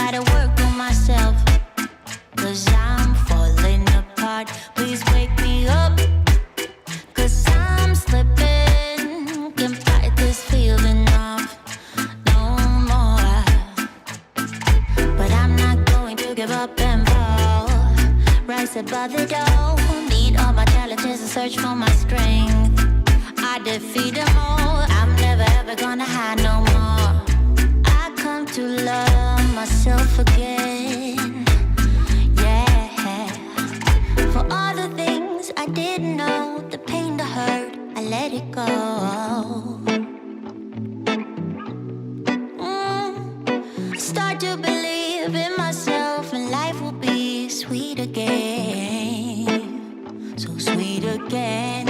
gotta work on myself, 'cause I'm falling apart. Please wake me up, 'cause I'm slipping. Can't fight this feeling off no more. But I'm not going to give up and fall. Rise above it all. Meet all my challenges and search for my strength. I defeat them all. I'm never ever gonna hide no more. I come to love myself again. Yeah. For all the things I didn't know, the pain, the hurt, I let it go. Start to believe in myself, and life will be sweet again. So sweet again.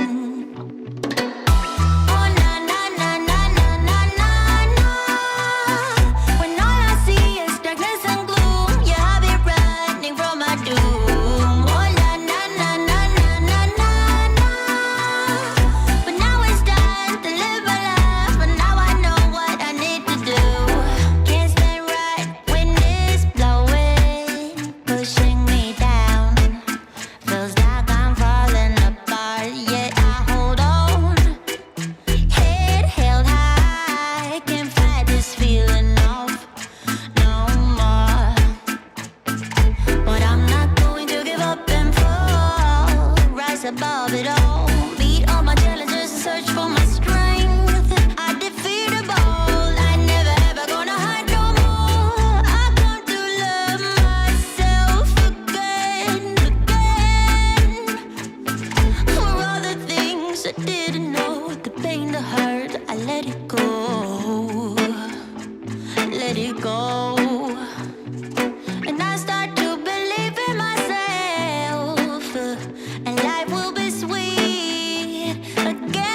Above it all, meet all my challenges and search for my strength. I defeat them all. I never ever gonna hide no more. I come to love myself again. For all the things I didn't know, the pain, the hurt, I let it go. Let it go. And I start to believe in myself, and life will be sweet again.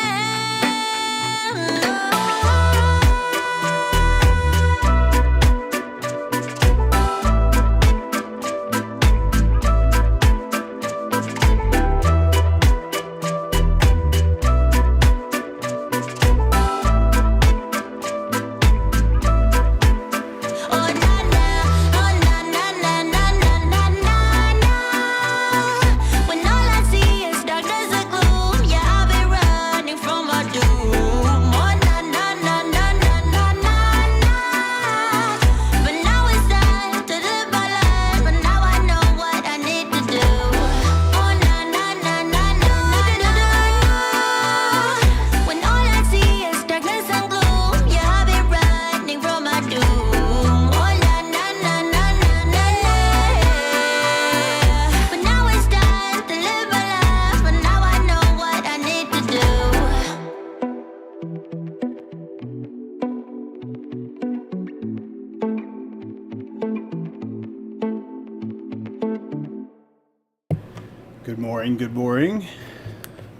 Good morning.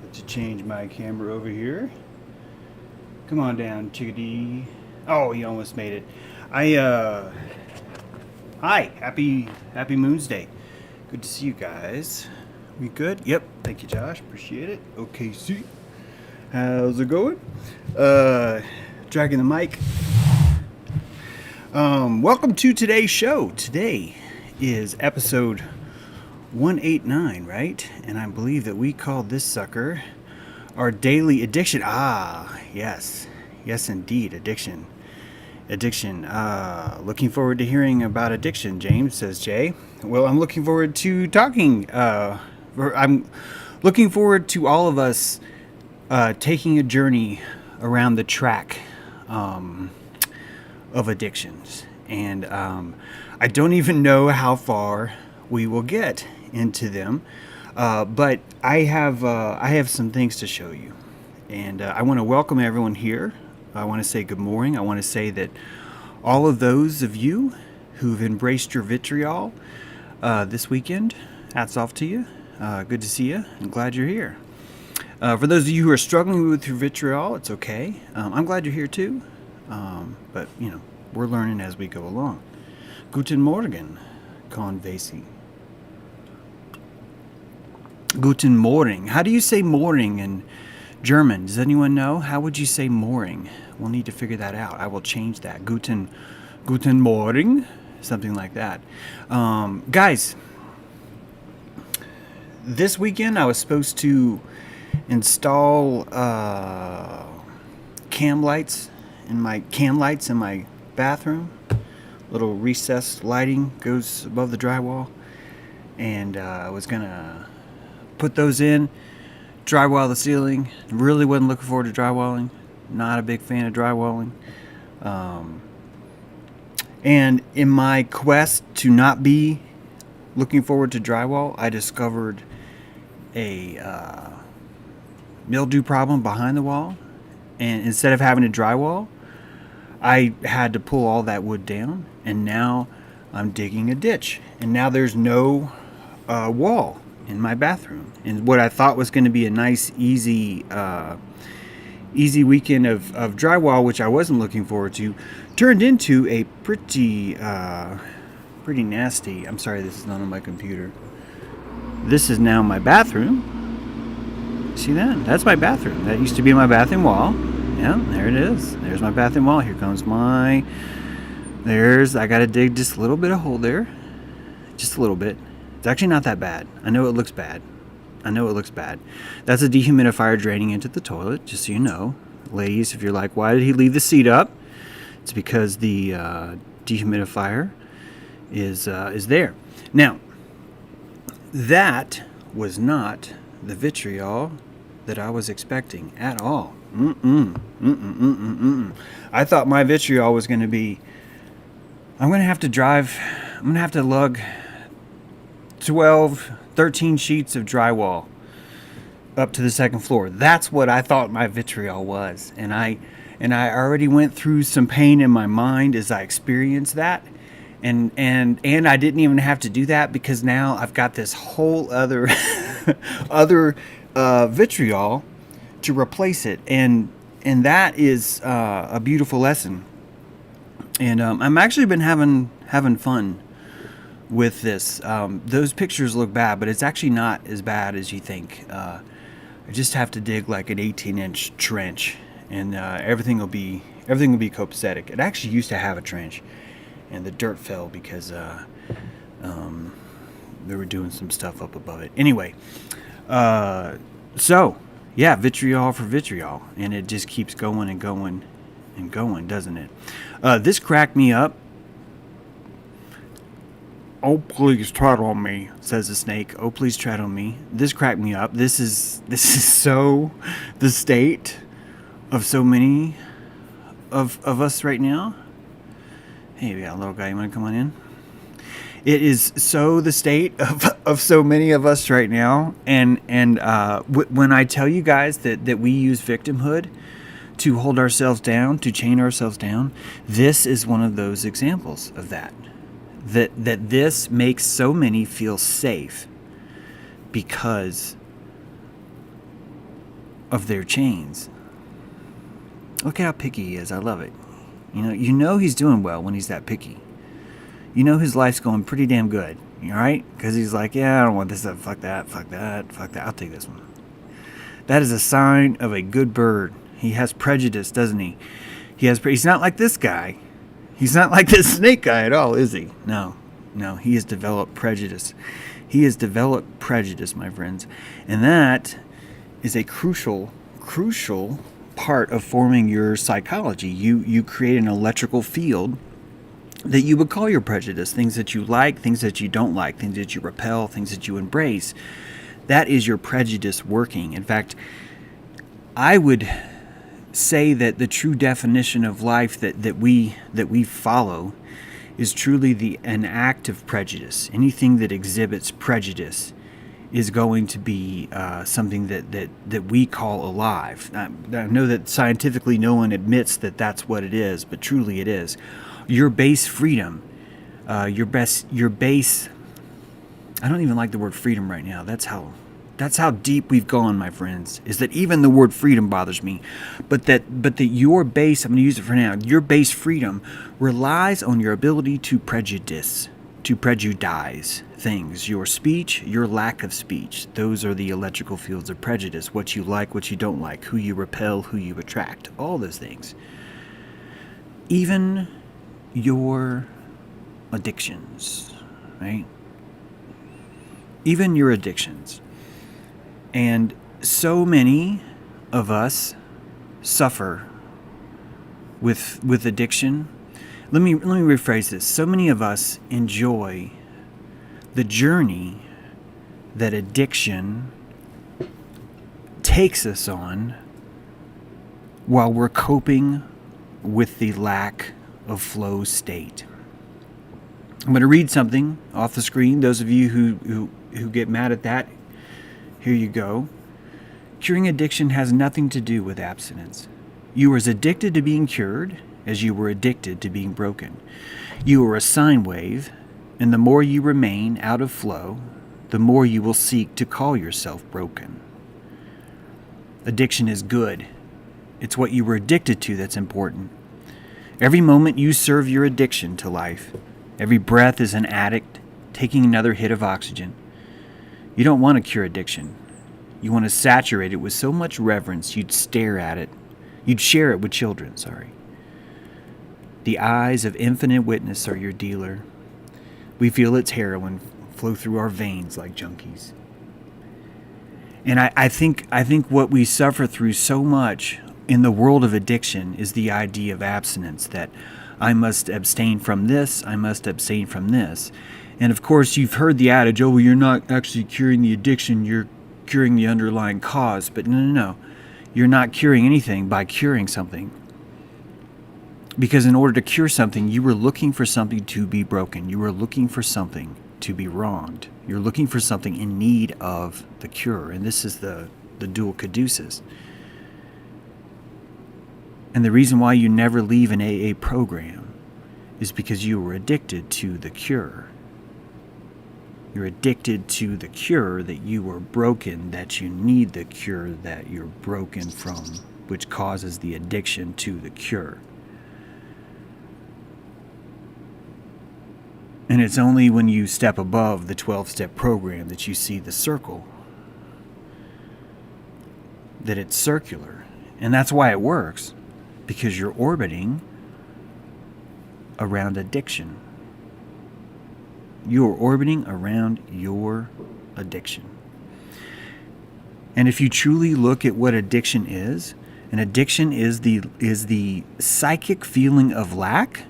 Let's change my camera over here. Come on down, chickadee. Oh, you almost made it. Hi, happy Moon's Day. Good to see you guys. We good? Yep. Thank you, Josh. Appreciate it. Okay, see. How's it going? Dragging the mic. Welcome to today's show. Today is episode 189, right? And I believe that we called this sucker our daily addiction. Yes indeed, addiction. Looking forward to hearing about addiction, James, says Jay. Well, I'm looking forward to talking. I'm looking forward to all of us taking a journey around the track of addictions. And I don't even know how far we will get into them, but I have some things to show you, and I want to welcome everyone here. I want to say good morning. I want to say that all of those of you who've embraced your vitriol this weekend, hats off to you. Good to see you. I'm glad you're here. For those of you who are struggling with your vitriol, it's okay. I'm glad you're here too, but we're learning as we go along. Guten Morgen, Convesi. Guten Morgen. How do you say morning in German? Does anyone know? How would you say morning? We'll need to figure that out. I will change that. Guten Morgen. something like that. Guys, this weekend I was supposed to install cam lights in my bathroom. Little recessed lighting goes above the drywall, and I was gonna put those in, drywall the ceiling. Really wasn't looking forward to drywalling. Not a big fan of drywalling. And in my quest to not be looking forward to drywall, I discovered a mildew problem behind the wall. And instead of having to drywall, I had to pull all that wood down. And now I'm digging a ditch. And now there's no wall in my bathroom. And what I thought was going to be a nice, easy weekend of drywall, which I wasn't looking forward to, turned into a pretty nasty. I'm sorry, this is not on my computer. This is now my bathroom. See that? That's my bathroom. That used to be my bathroom wall. Yeah, there it is. There's my bathroom wall. Here comes I gotta dig just a little bit of hole there. Just a little bit. It's actually not that bad. I know it looks bad. That's a dehumidifier draining into the toilet, just so you know. Ladies, if you're like, why did he leave the seat up? It's because the dehumidifier is there. Now, that was not the vitriol that I was expecting at all. I thought my vitriol was going to be, I'm going to have to lug 12, 13 sheets of drywall up to the second floor. That's what I thought my vitriol was. And I already went through some pain in my mind as I experienced that. And I didn't even have to do that, because now I've got this whole other vitriol to replace it. And that is a beautiful lesson. And I'm actually been having fun with this. Those pictures look bad, but it's actually not as bad as you think. I just have to dig like an 18-inch trench, and everything will be copacetic. It actually used to have a trench, and the dirt fell because they were doing some stuff up above it. Anyway, so yeah, vitriol for vitriol, and it just keeps going and going and going, doesn't it? This cracked me up. "Oh, please tread on me," says the snake. "Oh, please tread on me." This cracked me up. This is so the state of so many of us right now. Hey, we got a little guy. You want to come on in? It is so the state of so many of us right now. And when I tell you guys that we use victimhood to hold ourselves down, to chain ourselves down, this is one of those examples of that. That this makes so many feel safe because of their chains. Look how picky he is. I love it. You know he's doing well when he's that picky. You know his life's going pretty damn good. All right? Because he's like, yeah, I don't want this. Fuck that. I'll take this one. That is a sign of a good bird. He has prejudice, doesn't he? He's not like this guy. He's not like this snake guy at all, is he? No. He has developed prejudice. My friends. And that is a crucial part of forming your psychology. You create an electrical field that you would call your prejudice. Things that you like, things that you don't like, things that you repel, things that you embrace. That is your prejudice working. In fact, I would say that the true definition of life that we follow is truly an act of prejudice. Anything that exhibits prejudice is going to be something that we call alive. I know that scientifically no one admits that that's what it is, but truly it is. Your base freedom, your base. I don't even like the word freedom right now. That's how deep we've gone, my friends. Is that even the word freedom bothers me, but that your base. I'm going to use it for now. Your base freedom relies on your ability to prejudice things. Your speech, your lack of speech. Those are the electrical fields of prejudice. What you like, what you don't like, who you repel, who you attract. All those things. Even your addictions, right? Even your addictions. And so many of us suffer with addiction. Let me rephrase this. So many of us enjoy the journey that addiction takes us on while we're coping with the lack of flow state. I'm going to read something off the screen. Those of you who get mad at that, here you go. Curing addiction has nothing to do with abstinence. You are as addicted to being cured as you were addicted to being broken. You are a sine wave, and the more you remain out of flow, the more you will seek to call yourself broken. Addiction is good. It's what you were addicted to that's important. Every moment you serve your addiction to life. Every breath is an addict taking another hit of oxygen. You don't want to cure addiction. You want to saturate it with so much reverence you'd stare at it. You'd share it with children, The eyes of infinite witness are your dealer. We feel its heroin flow through our veins like junkies. And I think what we suffer through so much in the world of addiction is the idea of abstinence, that I must abstain from this, I must abstain from this. And of course, you've heard the adage, oh, well, you're not actually curing the addiction, you're curing the underlying cause. But no. You're not curing anything by curing something. Because in order to cure something, you were looking for something to be broken. You were looking for something to be wronged. You're looking for something in need of the cure. And this is the dual caduceus. And the reason why you never leave an AA program is because you were addicted to the cure. You're addicted to the cure that you were broken, that you need the cure that you're broken from, which causes the addiction to the cure. And it's only when you step above the 12-step program that you see the circle, that it's circular. And that's why it works, because you're orbiting around addiction. You're orbiting around your addiction. And if you truly look at what addiction is, an addiction is the psychic feeling of lack,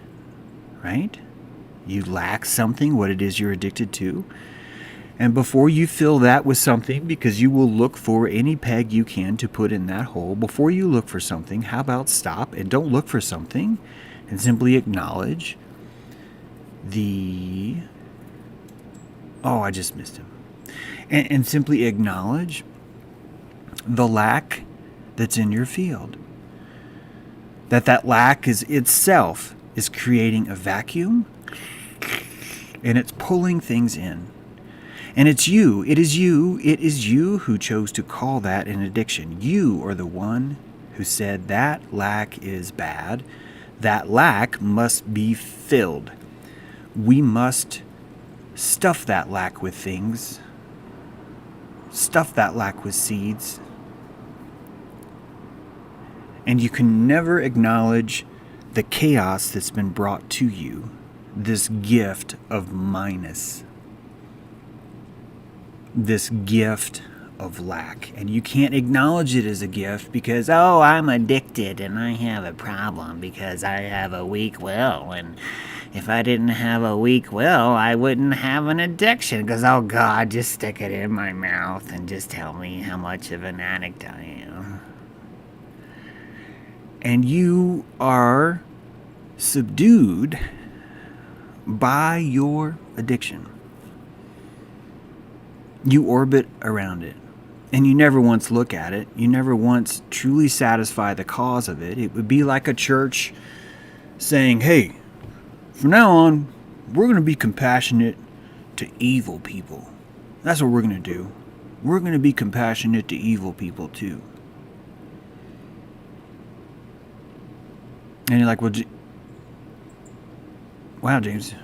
right? You lack something, what it is you're addicted to. And before you fill that with something, because you will look for any peg you can to put in that hole, before you look for something, how about stop and don't look for something and simply acknowledge I just missed him. And simply acknowledge the lack that's in your field. That lack is itself is creating a vacuum, and it's pulling things in. And it is you who chose to call that an addiction. You are the one who said that lack is bad. That lack must be filled. We must stuff that lack with things. Stuff that lack with seeds. And you can never acknowledge the chaos that's been brought to you. This gift of minus. This gift of lack. And you can't acknowledge it as a gift because, I'm addicted and I have a problem because I have a weak will. And if I didn't have a weak will, I wouldn't have an addiction because, God, just stick it in my mouth and just tell me how much of an addict I am. And you are subdued by your addiction. You orbit around it. And you never once look at it. You never once truly satisfy the cause of it. It would be like a church saying, hey, from now on, we're going to be compassionate to evil people. That's what we're going to do. We're going to be compassionate to evil people too. And you're like, well, wow, James,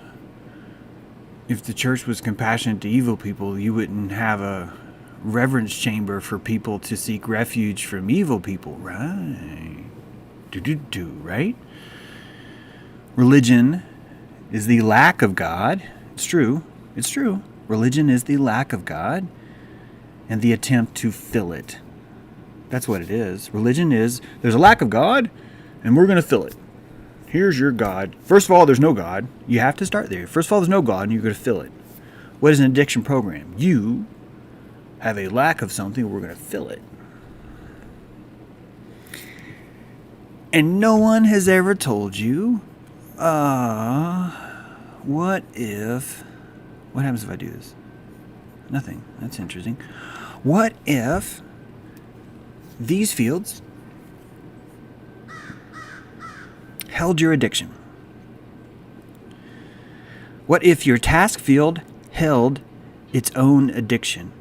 if the church was compassionate to evil people, you wouldn't have a reverence chamber for people to seek refuge from evil people, right? Right? Religion is the lack of God. It's true. It's true. Religion is the lack of God and the attempt to fill it. That's what it is. Religion is, there's a lack of God, and we're going to fill it. Here's your God. First of all, there's no God. You have to start there. First of all, there's no God, and you're going to fill it. What is an addiction program? You have a lack of something, we're going to fill it. And no one has ever told you, what happens if I do this? Nothing. That's interesting. What if these fields held your addiction? What if your task field held its own addiction?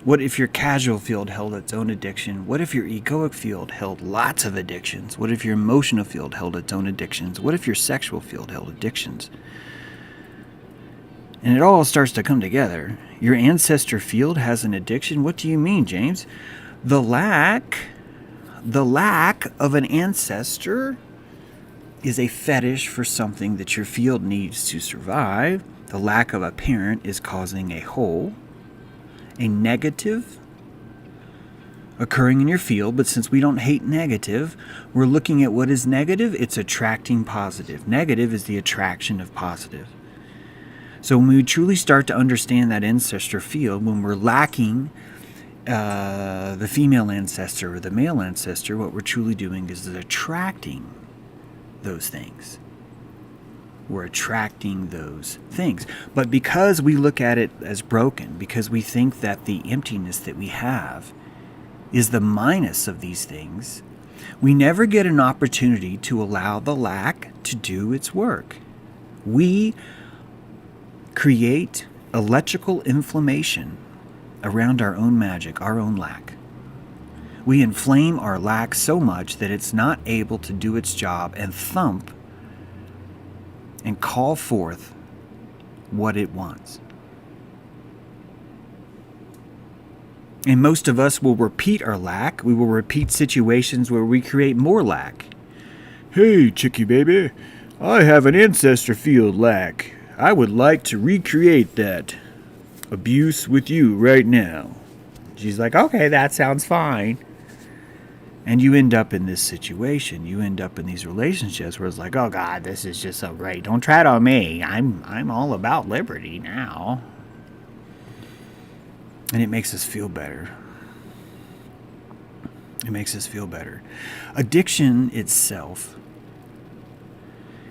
What if your casual field held its own addiction? What if your egoic field held lots of addictions? What if your emotional field held its own addictions? What if your sexual field held addictions? And it all starts to come together. Your ancestor field has an addiction. What do you mean, James? The lack of an ancestor is a fetish for something that your field needs to survive. The lack of a parent is causing a hole, a negative occurring in your field. But since we don't hate negative, we're looking at what is negative. It's attracting positive. Negative is the attraction of positive. So when we truly start to understand that ancestor field, when we're lacking the female ancestor or the male ancestor, what we're truly doing is attracting those things. We're attracting those things. But because we look at it as broken, because we think that the emptiness that we have is the minus of these things, we never get an opportunity to allow the lack to do its work. We create electrical inflammation around our own magic, our own lack. We inflame our lack so much that it's not able to do its job and thump and call forth what it wants. And most of us will repeat our lack. We will repeat situations where we create more lack. Hey, chickie baby, I have an ancestor field lack. I would like to recreate that abuse with you right now. She's like, okay, that sounds fine. And you end up in this situation. You end up in these relationships where it's like, oh God, this is just so great. Don't try it on me. I'm all about liberty now. And it makes us feel better. It makes us feel better. Addiction itself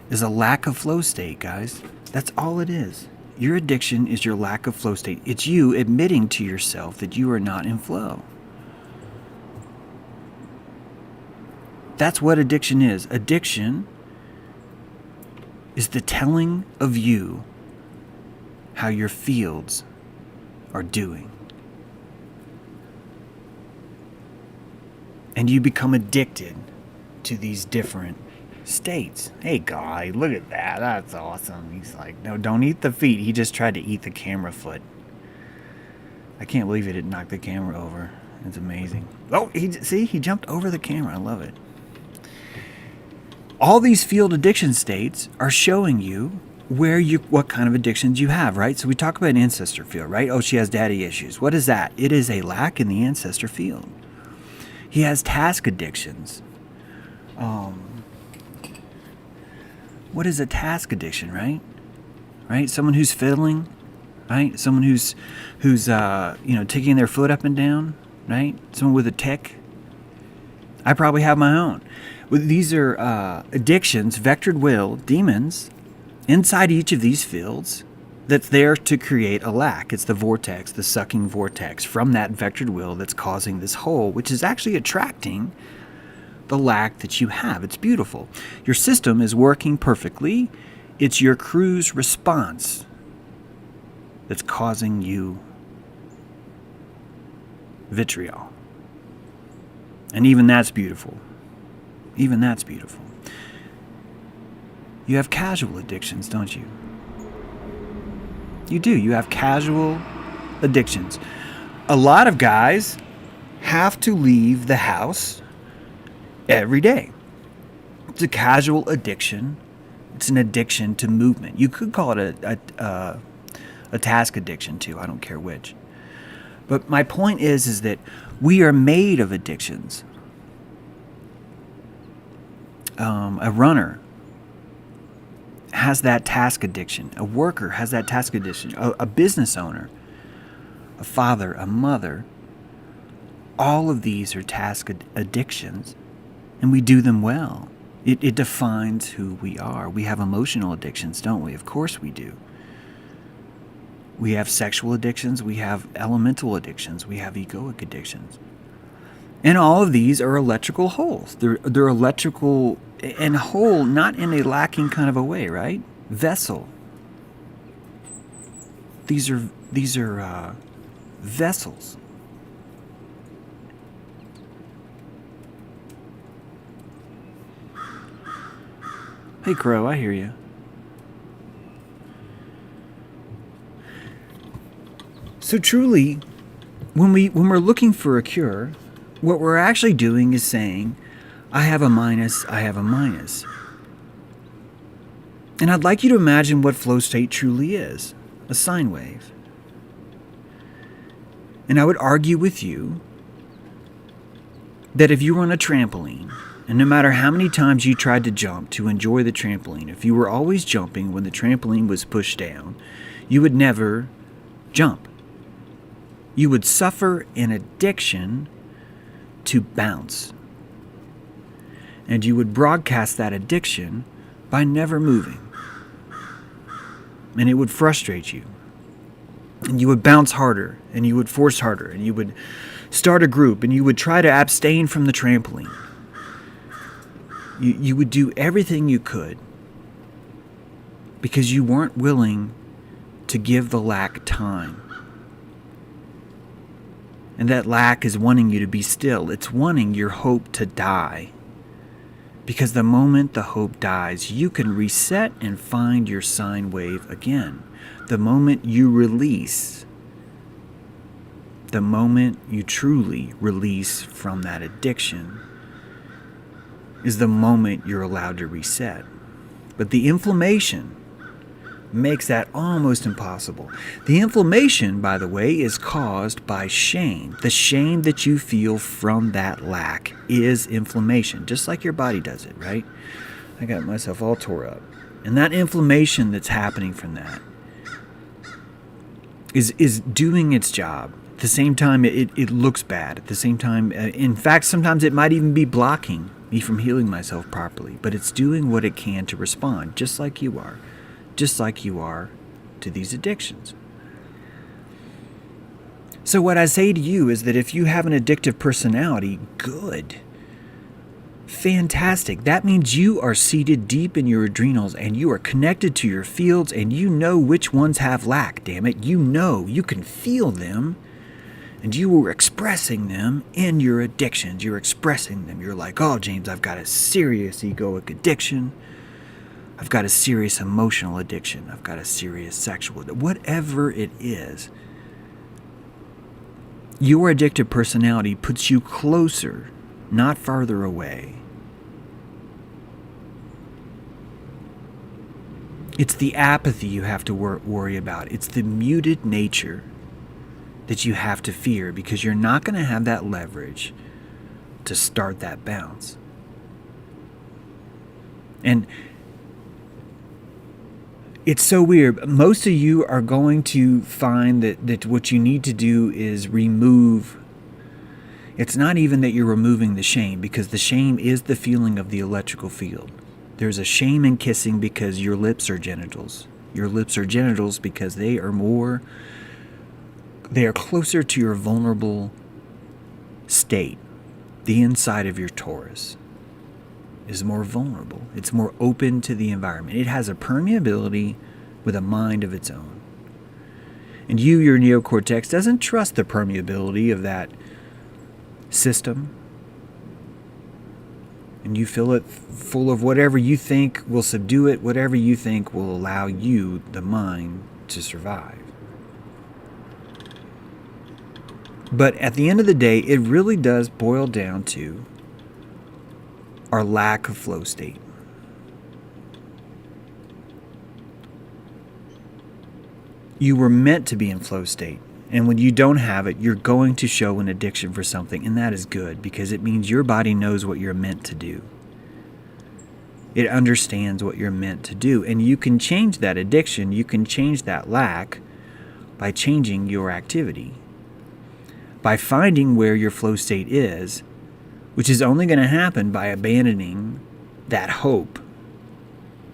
is a lack of flow state, guys. That's all it is. Your addiction is your lack of flow state. It's you admitting to yourself that you are not in flow. That's what addiction is. Addiction is the telling of you how your fields are doing. And you become addicted to these different states. Hey guy, look at that. That's awesome. He's like, no, don't eat the feet. He just tried to eat the camera foot. I can't believe he didn't knock the camera over. It's amazing. Oh, he jumped over the camera. I love it. All these field addiction states are showing you what kind of addictions you have, right? So we talk about ancestor field, right? Oh, she has daddy issues. What is that? It is a lack in the ancestor field. He has task addictions. What is a task addiction, right? Right? Someone who's fiddling, right? Someone who's taking their foot up and down, right? Someone with a tic. I probably have my own. These are addictions, vectored will, demons, inside each of these fields that's there to create a lack. It's the vortex, the sucking vortex from that vectored will that's causing this hole, which is actually attracting the lack that you have. It's beautiful. Your system is working perfectly. It's your crew's response that's causing you vitriol. And even that's beautiful. Even that's beautiful. You have casual addictions, don't you? You do. You have casual addictions. A lot of guys have to leave the house every day. It's a casual addiction. It's an addiction to movement. You could call it a task addiction too. I don't care which. But my point is that we are made of addictions. A runner has that task addiction. A worker has that task addiction. A business owner, a father, a mother. All of these are task addictions, and we do them well. It defines who we are. We have emotional addictions, don't we? Of course we do. We have sexual addictions. We have elemental addictions. We have egoic addictions. And all of these are electrical holes. They're electrical and whole, not in a lacking kind of a way, right? Vessel. These are vessels. Hey, Crow, I hear you. So truly, when we're looking for a cure, what we're actually doing is saying, I have a minus, I have a minus. And I'd like you to imagine what flow state truly is, a sine wave. And I would argue with you that if you were on a trampoline, and no matter how many times you tried to jump to enjoy the trampoline, if you were always jumping when the trampoline was pushed down, you would never jump. You would suffer an addiction to bounce. And you would broadcast that addiction by never moving. And it would frustrate you. And you would bounce harder, and you would force harder, and you would start a group, and you would try to abstain from the trampoline. You would do everything you could because you weren't willing to give the lack time. And that lack is wanting you to be still. It's wanting your hope to die. Because the moment the hope dies, you can reset and find your sine wave again. The moment you release, the moment you truly release from that addiction, is the moment you're allowed to reset. But the inflammation makes that almost impossible. The inflammation, by the way, is caused by shame. The shame that you feel from that lack is inflammation, just like your body does it, right? I got myself all tore up. And that inflammation that's happening from that is doing its job. At the same time, it looks bad. At the same time, in fact, sometimes it might even be blocking me from healing myself properly. But it's doing what it can to respond, just like you are. Just like you are to these addictions. So what I say to you is that if you have an addictive personality, good. Fantastic. That means you are seated deep in your adrenals and you are connected to your fields and you know which ones have lack, damn it. You know, you can feel them and you are expressing them in your addictions. You're expressing them. You're like, oh, James, I've got a serious egoic addiction. I've got a serious emotional addiction. I've got a serious sexual addiction. Whatever it is, your addictive personality puts you closer, not farther away. It's the apathy you have to worry about. It's the muted nature that you have to fear because you're not going to have that leverage to start that bounce. And it's so weird. Most of you are going to find that what you need to do is remove. It's not even that you're removing the shame, because the shame is the feeling of the electrical field. There's a shame in kissing because your lips are genitals. Your lips are genitals because they are closer to your vulnerable state. The inside of your torus is more vulnerable. It's more open to the environment. It has a permeability with a mind of its own. And your neocortex, doesn't trust the permeability of that system. And you fill it full of whatever you think will subdue it, whatever you think will allow you, the mind, to survive. But at the end of the day, it really does boil down to our lack of flow state. You were meant to be in flow state. And when you don't have it, you're going to show an addiction for something. And that is good, because it means your body knows what you're meant to do. It understands what you're meant to do. And you can change that addiction, you can change that lack by changing your activity. By finding where your flow state is, which is only going to happen by abandoning that hope,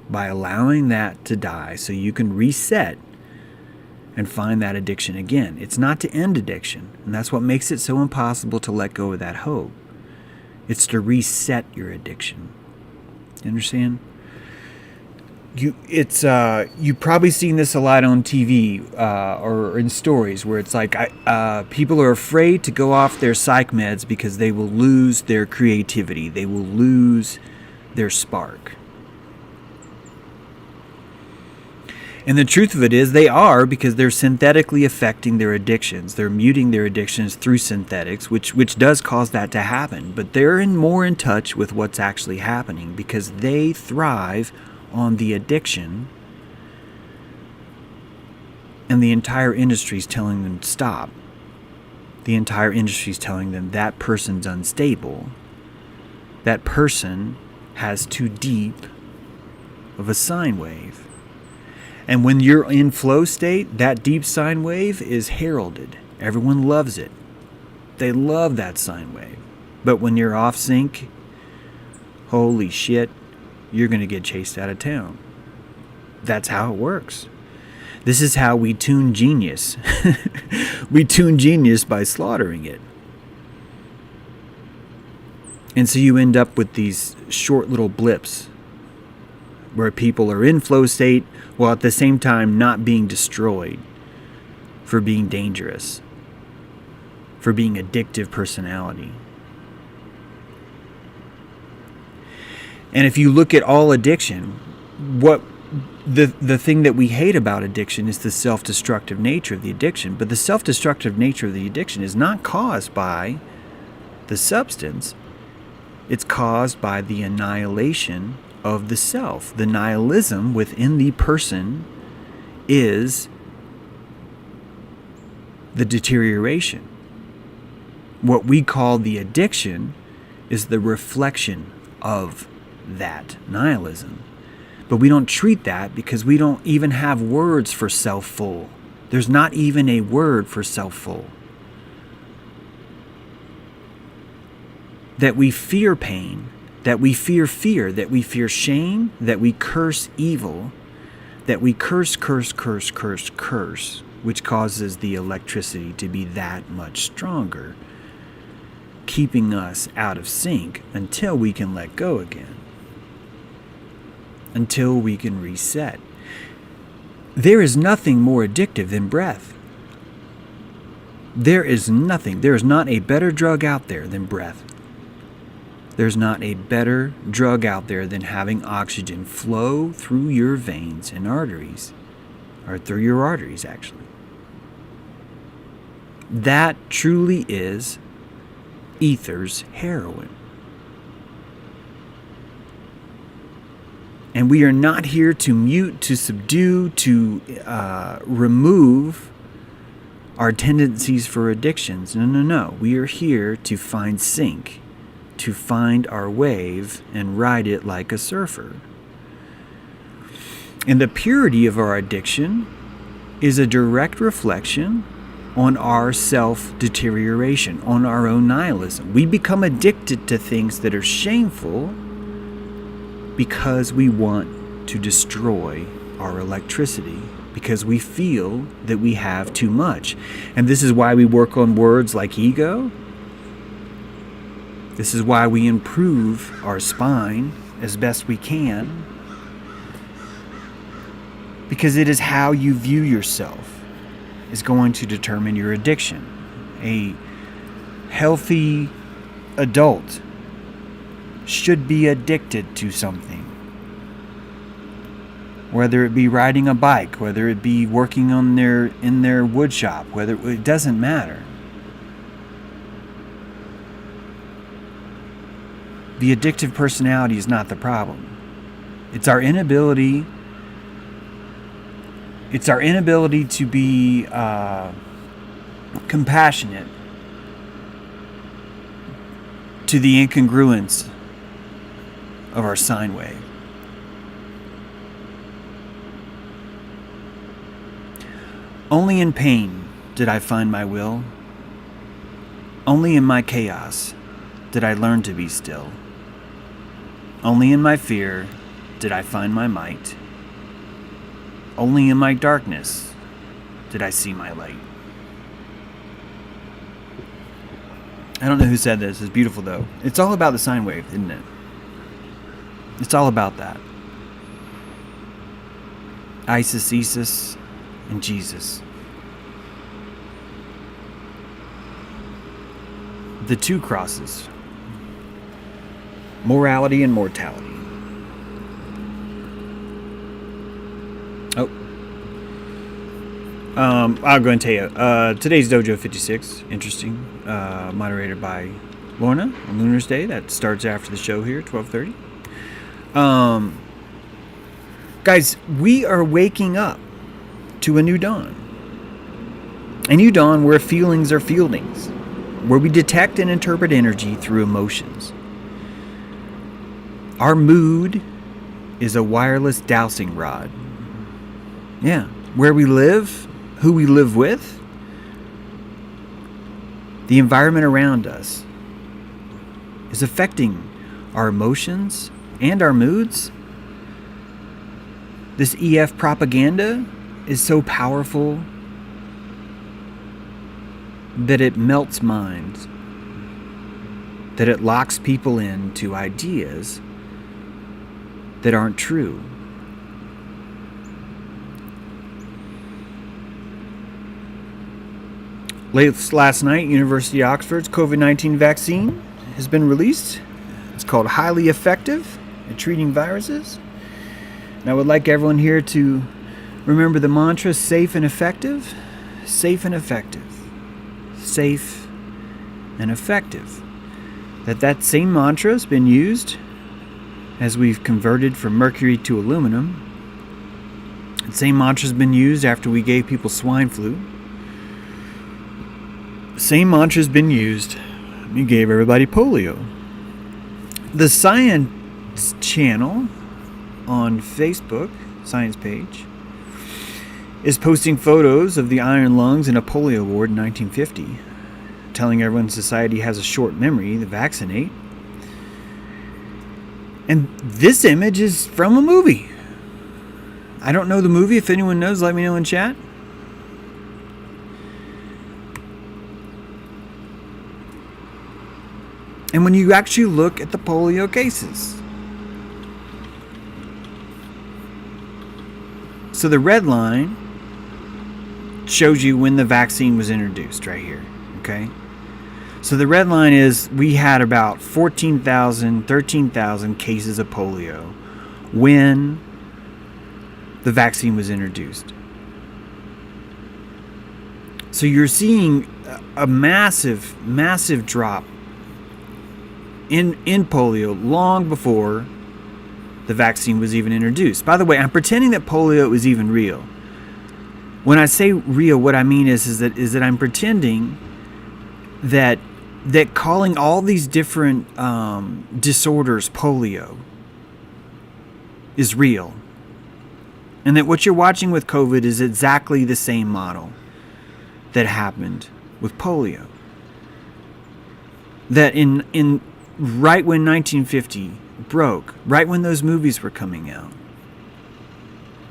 by allowing that to die so you can reset and find that addiction again. It's not to end addiction, and that's what makes it so impossible to let go of that hope. It's to reset your addiction. You understand? You've probably seen this a lot on TV or in stories where it's like people are afraid to go off their psych meds because they will lose their creativity. They will lose their spark. And the truth of it is they are, because they're synthetically affecting their addictions. They're muting their addictions through synthetics, which does cause that to happen. But they're more in touch with what's actually happening, because they thrive on the addiction, and the entire industry is telling them to stop. The entire industry is telling them that person's unstable. That person has too deep of a sine wave. And when you're in flow state, that deep sine wave is heralded. Everyone loves it. They love that sine wave. But when you're off sync, holy shit, you're going to get chased out of town. That's how it works. This is how we tune genius. We tune genius by slaughtering it. And so you end up with these short little blips where people are in flow state while at the same time not being destroyed for being dangerous, for being addictive personality. And if you look at all addiction, what the thing that we hate about addiction is the self-destructive nature of the addiction. But the self-destructive nature of the addiction is not caused by the substance. It's caused by the annihilation of the self. The nihilism within the person is the deterioration. What we call the addiction is the reflection of that nihilism. But we don't treat that because we don't even have words for self-full. There's not even a word for self-full. That we fear pain, that we fear fear, that we fear shame, that we curse evil, that we curse, which causes the electricity to be that much stronger, keeping us out of sync until we can let go again, until we can reset. There is nothing more addictive than breath. There is nothing. There is not a better drug out there than breath. There's not a better drug out there than having oxygen flow through your veins and arteries, or through your arteries, actually. That truly is ether's heroin. And we are not here to mute, to subdue, to remove our tendencies for addictions. No. We are here to find sync, to find our wave and ride it like a surfer. And the purity of our addiction is a direct reflection on our self-deterioration, on our own nihilism. We become addicted to things that are shameful because we want to destroy our electricity, because we feel that we have too much. And this is why we work on words like ego. This is why we improve our spine as best we can, because it is how you view yourself is going to determine your addiction. A healthy adult should be addicted to something. Whether it be riding a bike, whether it be working in their wood shop, it doesn't matter. The addictive personality is not the problem. It's our inability It's our inability to be compassionate to the incongruence of our sine wave. Only in pain did I find my will. Only in my chaos did I learn to be still. Only in my fear did I find my might. Only in my darkness did I see my light. I don't know who said this. It's beautiful, though. It's all about the sine wave, isn't it? It's all about that. Isis, Isis, and Jesus. The two crosses. Morality and mortality. I'll go and tell you. Today's Dojo 56. Interesting. Moderated by Lorna on Lunar's Day. That starts after the show here, 12:30. Guys, we are waking up to a new dawn. A new dawn where feelings are fieldings, where we detect and interpret energy through emotions. Our mood is a wireless dowsing rod. Yeah, where we live, who we live with, the environment around us is affecting our emotions and our moods. This EF propaganda is so powerful that it melts minds, that it locks people into ideas that aren't true. Last night, University of Oxford's COVID-19 vaccine has been released. It's called highly effective at treating viruses. And I would like everyone here to remember the mantra, safe and effective, safe and effective, safe and effective. That same mantra has been used as we've converted from mercury to aluminum. The same mantra has been used after we gave people swine flu. Same mantra has been used. We gave everybody polio. The Science channel on Facebook, Science page, is posting photos of the iron lungs in a polio ward in 1950, telling everyone society has a short memory to vaccinate. And this image is from a movie. I don't know the movie. If anyone knows, let me know in chat. And when you actually look at the polio cases, so the red line shows you when the vaccine was introduced right here, okay? So the red line is we had about 14,000, 13,000 cases of polio when the vaccine was introduced. So you're seeing a massive, massive drop in polio long before the vaccine was even introduced. By the way, I'm pretending that polio is even real. When I say real, what I mean is that I'm pretending that calling all these different disorders polio is real. And that what you're watching with COVID is exactly the same model that happened with polio. That in right when 1950 broke, right when those movies were coming out,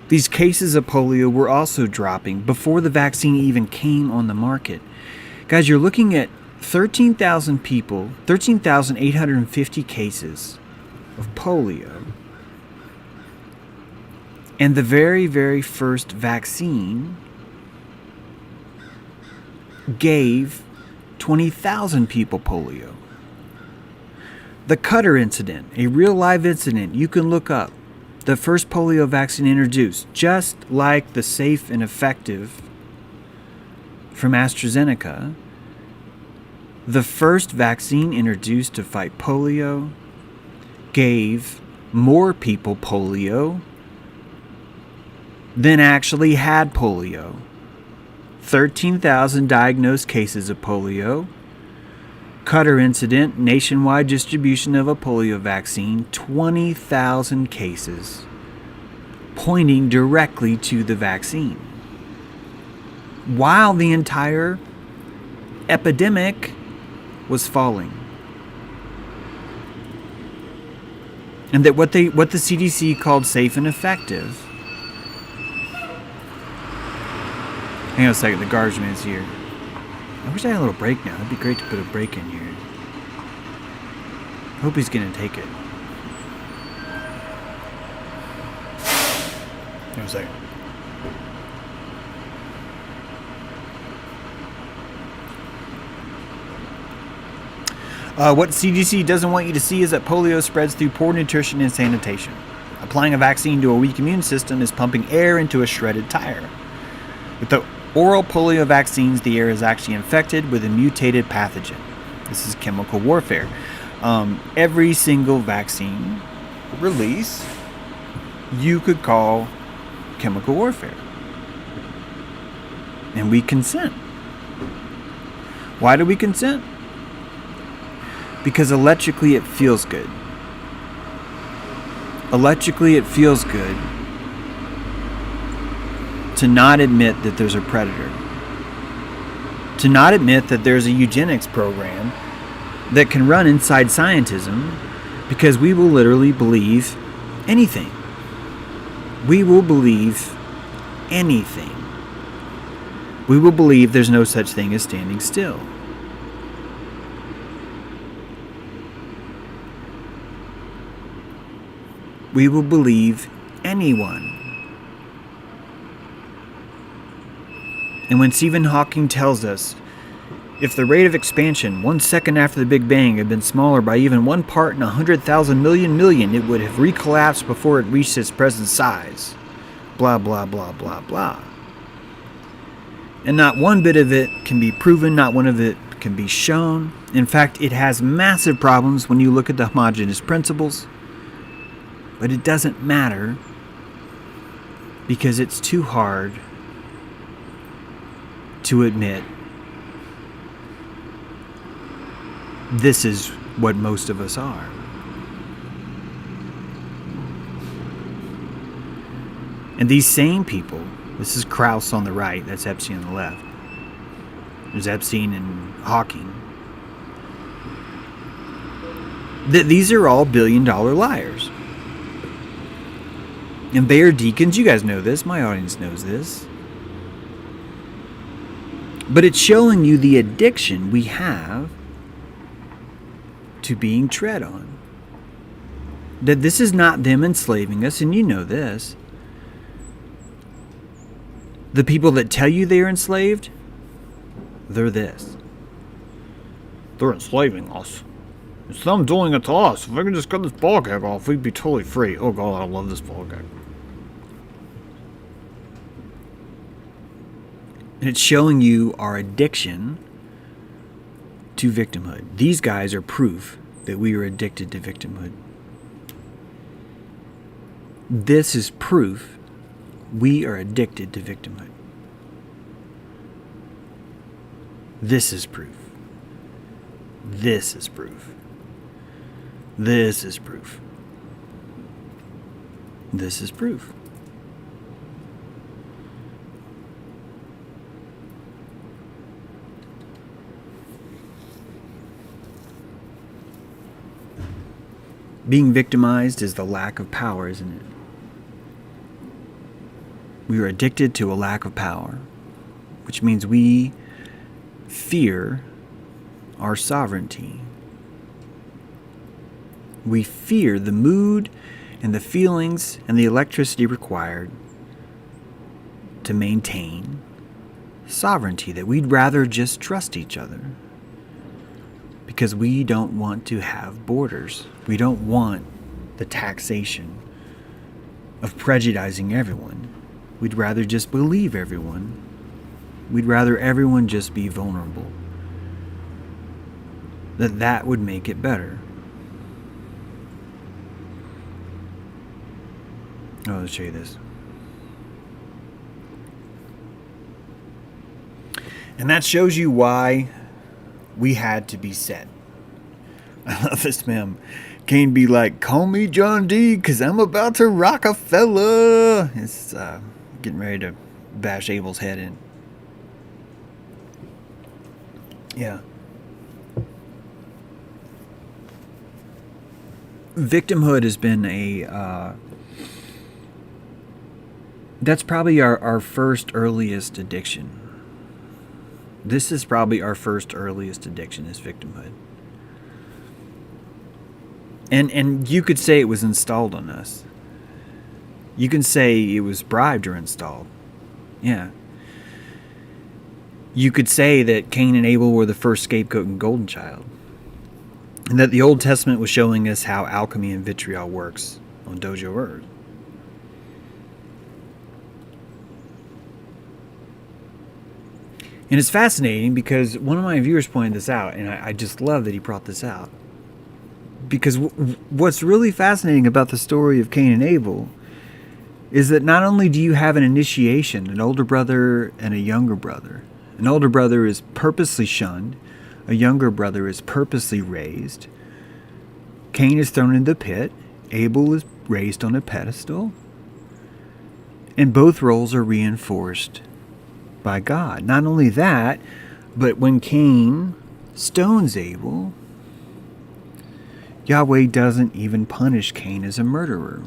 these cases of polio were also dropping before the vaccine even came on the market. Guys, you're looking at 13,000 people, 13,850 cases of polio. And the very, very first vaccine gave 20,000 people polio. The Cutter incident, a real live incident you can look up. The first polio vaccine introduced, just like the safe and effective from AstraZeneca, the first vaccine introduced to fight polio gave more people polio than actually had polio. 13,000 diagnosed cases of polio. Cutter incident, nationwide distribution of a polio vaccine, 20,000 cases, pointing directly to the vaccine. While the entire epidemic was falling. And that what the CDC called safe and effective. Hang on a second, the garbage man's here. I wish I had a little break now. It'd be great to put a break in here. Hope he's gonna take it. Hang on a second. What CDC doesn't want you to see is that polio spreads through poor nutrition and sanitation. Applying a vaccine to a weak immune system is pumping air into a shredded tire. With the oral polio vaccines, the air is actually infected with a mutated pathogen. This is chemical warfare. Every single vaccine release you could call chemical warfare. And we consent. Why do we consent? Because electrically it feels good. Electrically it feels good to not admit that there's a predator. To not admit that there's a eugenics program that can run inside scientism, because we will literally believe anything. We will believe anything. We will believe there's no such thing as standing still. We will believe anyone. And when Stephen Hawking tells us, if the rate of expansion 1 second after the Big Bang had been smaller by even 1 part in 100,000 million, it would have recollapsed before it reached its present size. Blah, blah, blah, blah, blah. And not one bit of it can be proven, not one of it can be shown. In fact, it has massive problems when you look at the homogeneous principles. But it doesn't matter, because it's too hard to admit this is what most of us are. And these same people, this is Krauss on the right, that's Epstein on the left. There's Epstein and Hawking. These are all billion-dollar liars. And they are deacons. You guys know this. My audience knows this. But it's showing you the addiction we have to being tread on. That this is not them enslaving us, and you know this. The people that tell you they are enslaved, they're this. They're enslaving us. It's them doing it to us. If I could just cut this ball gag off, we'd be totally free. Oh God, I love this ball gag. And it's showing you our addiction to victimhood. These guys are proof that we are addicted to victimhood. This is proof we are addicted to victimhood. This is proof. This is proof. This is proof. This is proof. Being victimized is the lack of power, isn't it? We are addicted to a lack of power, which means we fear our sovereignty. We fear the mood and the feelings and the electricity required to maintain sovereignty, that we'd rather just trust each other. Because we don't want to have borders. We don't want the taxation of prejudicing everyone. We'd rather just believe everyone. We'd rather everyone just be vulnerable. That would make it better. Oh, let's show you this. And that shows you why we had to be set. I love this meme. Cain be like, call me John D, because I'm about to rock a fella. It's getting ready to bash Abel's head in. Yeah. Victimhood has been that's probably our first earliest addiction. This is probably our first earliest addiction, is victimhood. And you could say it was installed on us. You can say it was bribed or installed. Yeah. You could say that Cain and Abel were the first scapegoat and golden child. And that the Old Testament was showing us how alchemy and vitriol works on Dojo Earth. And it's fascinating because one of my viewers pointed this out, and I just love that he brought this out. Because what's really fascinating about the story of Cain and Abel is that not only do you have an initiation, an older brother and a younger brother. An older brother is purposely shunned. A younger brother is purposely raised. Cain is thrown into the pit. Abel is raised on a pedestal. And both roles are reinforced by God. Not only that, but when Cain stones Abel, Yahweh doesn't even punish Cain as a murderer.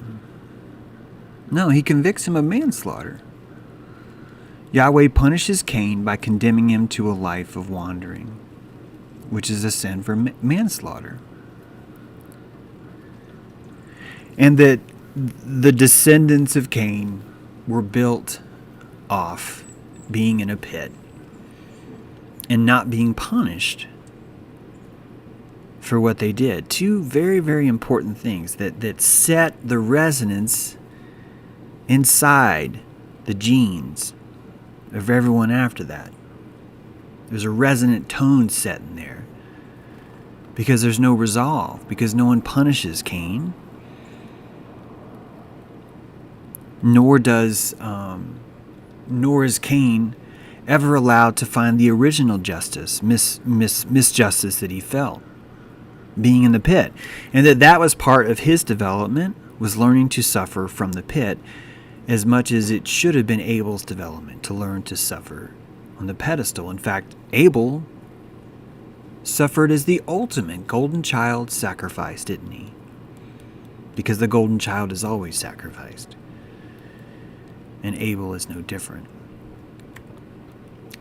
No, he convicts him of manslaughter. Yahweh punishes Cain by condemning him to a life of wandering, which is a sin for manslaughter. And that the descendants of Cain were built off being in a pit and not being punished for what they did. Two very, very important things that set the resonance inside the genes of everyone after that. There's a resonant tone set in there because there's no resolve, because no one punishes Cain, nor is Cain ever allowed to find the original justice, misjustice that he felt being in the pit. And that was part of his development, was learning to suffer from the pit, as much as it should have been Abel's development to learn to suffer on the pedestal. In fact, Abel suffered as the ultimate golden child sacrifice, didn't he? Because the golden child is always sacrificed. And Abel is no different.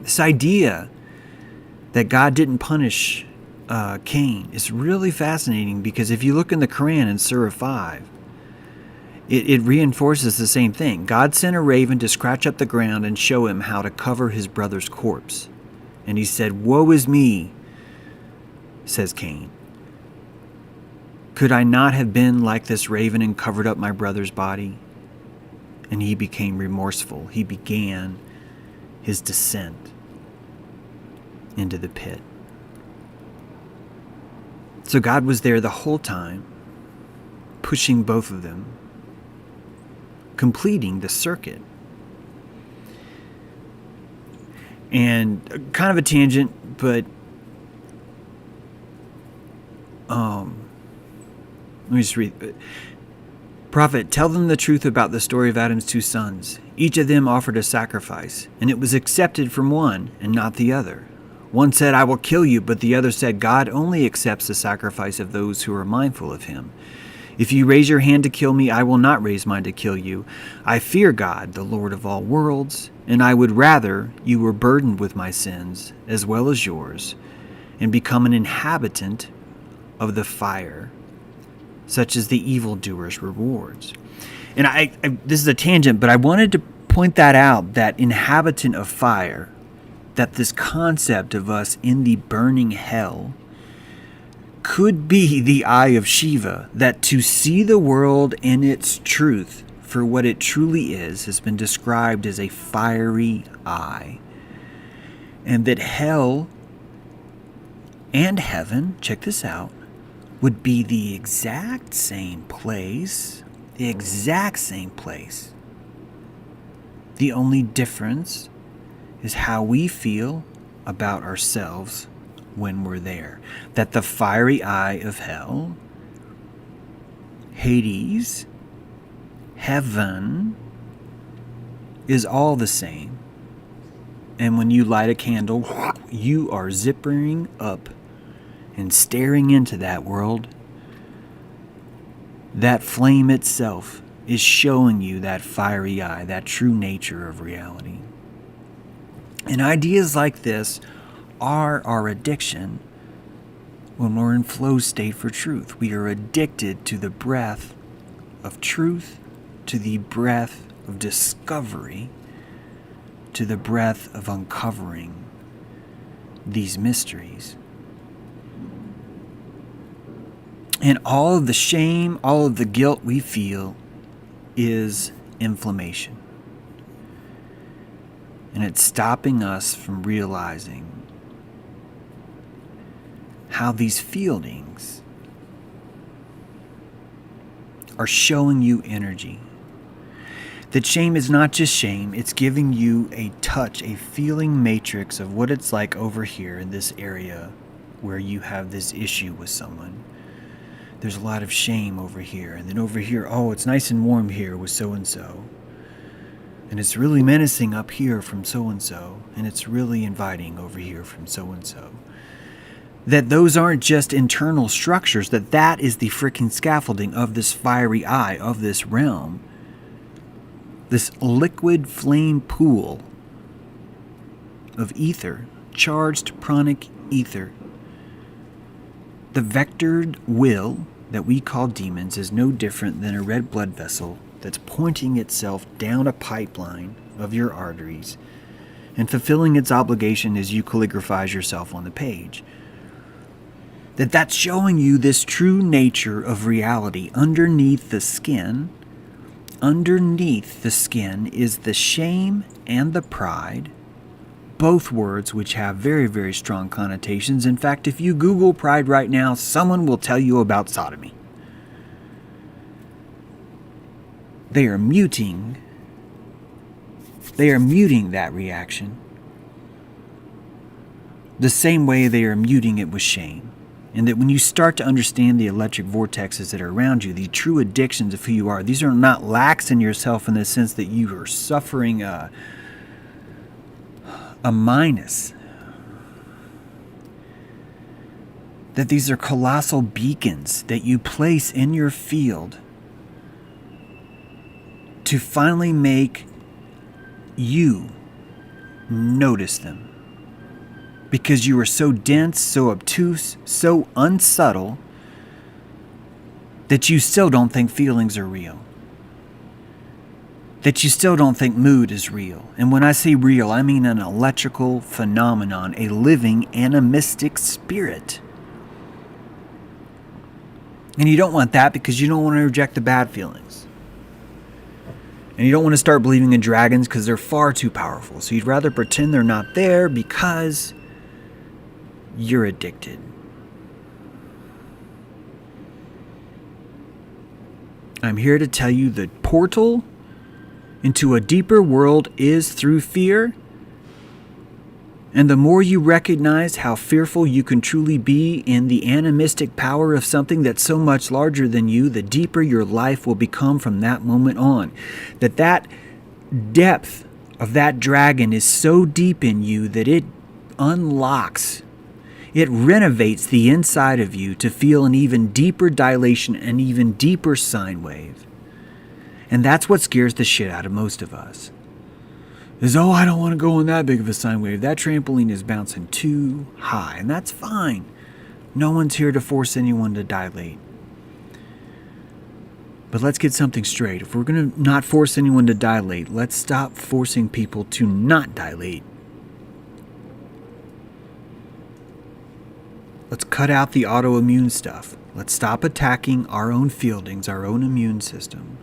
This idea that God didn't punish Cain is really fascinating, because if you look in the Quran in Surah 5, it reinforces the same thing. God sent a raven to scratch up the ground and show him how to cover his brother's corpse. And he said, "Woe is me," says Cain. "Could I not have been like this raven and covered up my brother's body?" And he became remorseful. He began his descent into the pit. So God was there the whole time, pushing both of them, completing the circuit. And kind of a tangent, but let me just read. Prophet, tell them the truth about the story of Adam's two sons. Each of them offered a sacrifice, and it was accepted from one and not the other. One said, "I will kill you," but the other said, "God only accepts the sacrifice of those who are mindful of him. If you raise your hand to kill me, I will not raise mine to kill you. I fear God, the Lord of all worlds, and I would rather you were burdened with my sins as well as yours, and become an inhabitant of the fire, such as the evildoers' rewards." And this is a tangent, but I wanted to point that out, that inhabitant of fire, that this concept of us in the burning hell could be the eye of Shiva, that to see the world in its truth for what it truly is has been described as a fiery eye. And that hell and heaven, check this out, would be the exact same place. The exact same place. The only difference is how we feel about ourselves when we're there. That the fiery eye of hell, Hades, heaven, is all the same. And when you light a candle, you are zippering up and staring into that world. That flame itself is showing you that fiery eye, that true nature of reality. And ideas like this are our addiction when we're in flow state for truth. We are addicted to the breath of truth, to the breath of discovery, to the breath of uncovering these mysteries. And all of the shame, all of the guilt we feel is inflammation. And it's stopping us from realizing how these feelings are showing you energy. That shame is not just shame, it's giving you a touch, a feeling matrix of what it's like over here in this area where you have this issue with someone. There's a lot of shame over here, and then over here, oh, it's nice and warm here with so-and-so. And it's really menacing up here from so-and-so, and it's really inviting over here from so-and-so. That those aren't just internal structures, that is the freaking scaffolding of this fiery eye, of this realm. This liquid flame pool of ether, charged pranic ether. The vectored will that we call demons is no different than a red blood vessel that's pointing itself down a pipeline of your arteries and fulfilling its obligation as you calligraphize yourself on the page. That's showing you this true nature of reality underneath the skin. Underneath the skin is the shame and the pride, both words which have very, very strong connotations. In fact, if you Google pride right now, someone will tell you about sodomy. They are muting that reaction the same way they are muting it with shame. And that when you start to understand the electric vortexes that are around you, the true addictions of who you are, these are not lacks in yourself in the sense that you are suffering a minus. That these are colossal beacons that you place in your field to finally make you notice them. Because you are so dense, so obtuse, so unsubtle that you still don't think feelings are real. That you still don't think mood is real. And when I say real, I mean an electrical phenomenon, a living animistic spirit. And you don't want that because you don't want to reject the bad feelings. And you don't want to start believing in dragons because they're far too powerful. So you'd rather pretend they're not there because you're addicted. I'm here to tell you the portal into a deeper world is through fear. And the more you recognize how fearful you can truly be in the animistic power of something that's so much larger than you, the deeper your life will become from that moment on. That depth of that dragon is so deep in you that it unlocks. It renovates the inside of you to feel an even deeper dilation, an even deeper sine wave. And that's what scares the shit out of most of us. Is, oh, I don't want to go on that big of a sine wave. That trampoline is bouncing too high. And that's fine. No one's here to force anyone to dilate. But let's get something straight. If we're going to not force anyone to dilate, let's stop forcing people to not dilate. Let's cut out the autoimmune stuff. Let's stop attacking our own fieldings, our own immune system.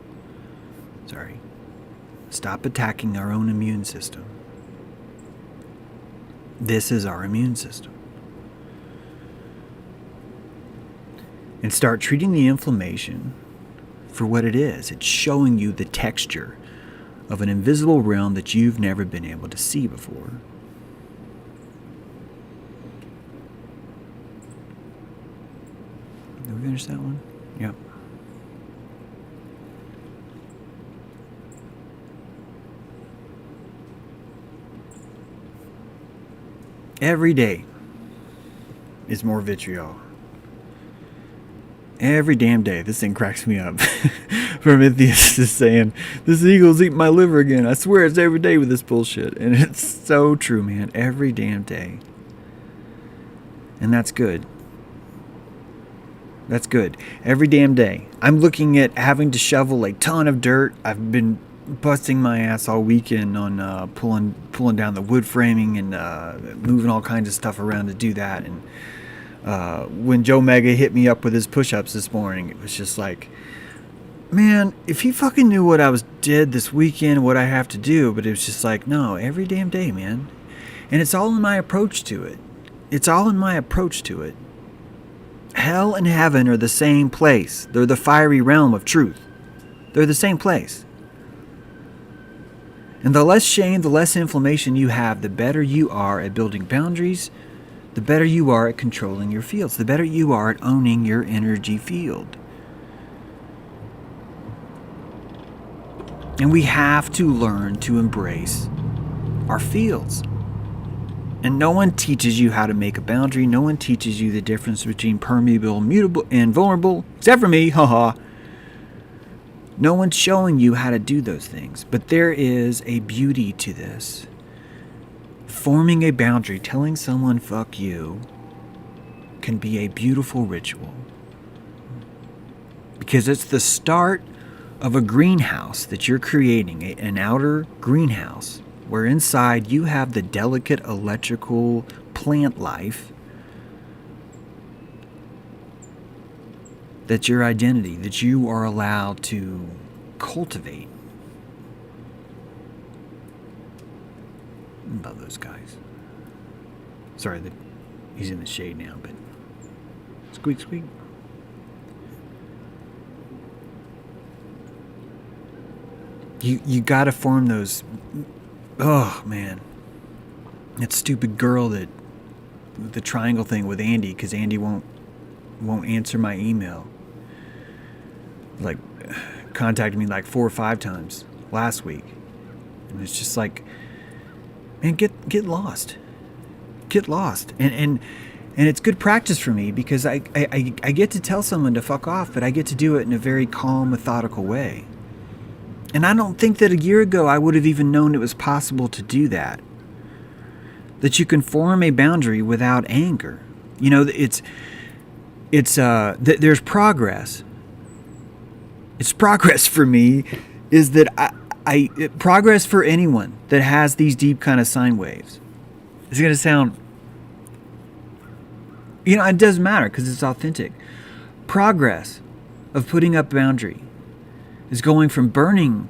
Stop attacking our own immune system. This is our immune system. And start treating the inflammation for what it is. It's showing you the texture of an invisible realm that you've never been able to see before. we finished that one? Yep. Every day is more vitriol. Every damn day. This thing cracks me up. Prometheus is saying, this eagle's eating my liver again. I swear it's every day with this bullshit. And it's so true, man. Every damn day. And that's good. That's good. Every damn day. I'm looking at having to shovel a ton of dirt. I've been busting my ass all weekend on pulling down the wood framing and moving all kinds of stuff around to do that. And when Joe Mega hit me up with his push-ups this morning, it was just like, man, if he fucking knew what I did this weekend, what I have to do, but it was just like, no, every damn day, man. And it's all in my approach to it. It's all in my approach to it. Hell and heaven are the same place. They're the fiery realm of truth. They're the same place. And the less shame, the less inflammation you have, the better you are at building boundaries, the better you are at controlling your fields, the better you are at owning your energy field. And we have to learn to embrace our fields. And no one teaches you how to make a boundary. No one teaches you the difference between permeable, mutable, and vulnerable, except for me, haha. No one's showing you how to do those things. But there is a beauty to this. Forming a boundary, telling someone fuck you, can be a beautiful ritual. Because it's the start of a greenhouse that you're creating, an outer greenhouse, where inside you have the delicate electrical plant life that's your identity, that you are allowed to cultivate. I love those guys. Sorry that he's in the shade now, but squeak, squeak. You gotta form those. Oh man, that stupid girl that the triangle thing with Andy, because Andy won't answer my email. Like, contacted me like 4 or 5 times last week, and it's just like, man, get lost, and it's good practice for me because I get to tell someone to fuck off, but I get to do it in a very calm, methodical way. And I don't think that a year ago I would have even known it was possible to do that. That you can form a boundary without anger. You know, there's progress. It's progress for me is that progress for anyone that has these deep kind of sine waves. It's going to sound, it doesn't matter because it's authentic. Progress of putting up boundary is going from burning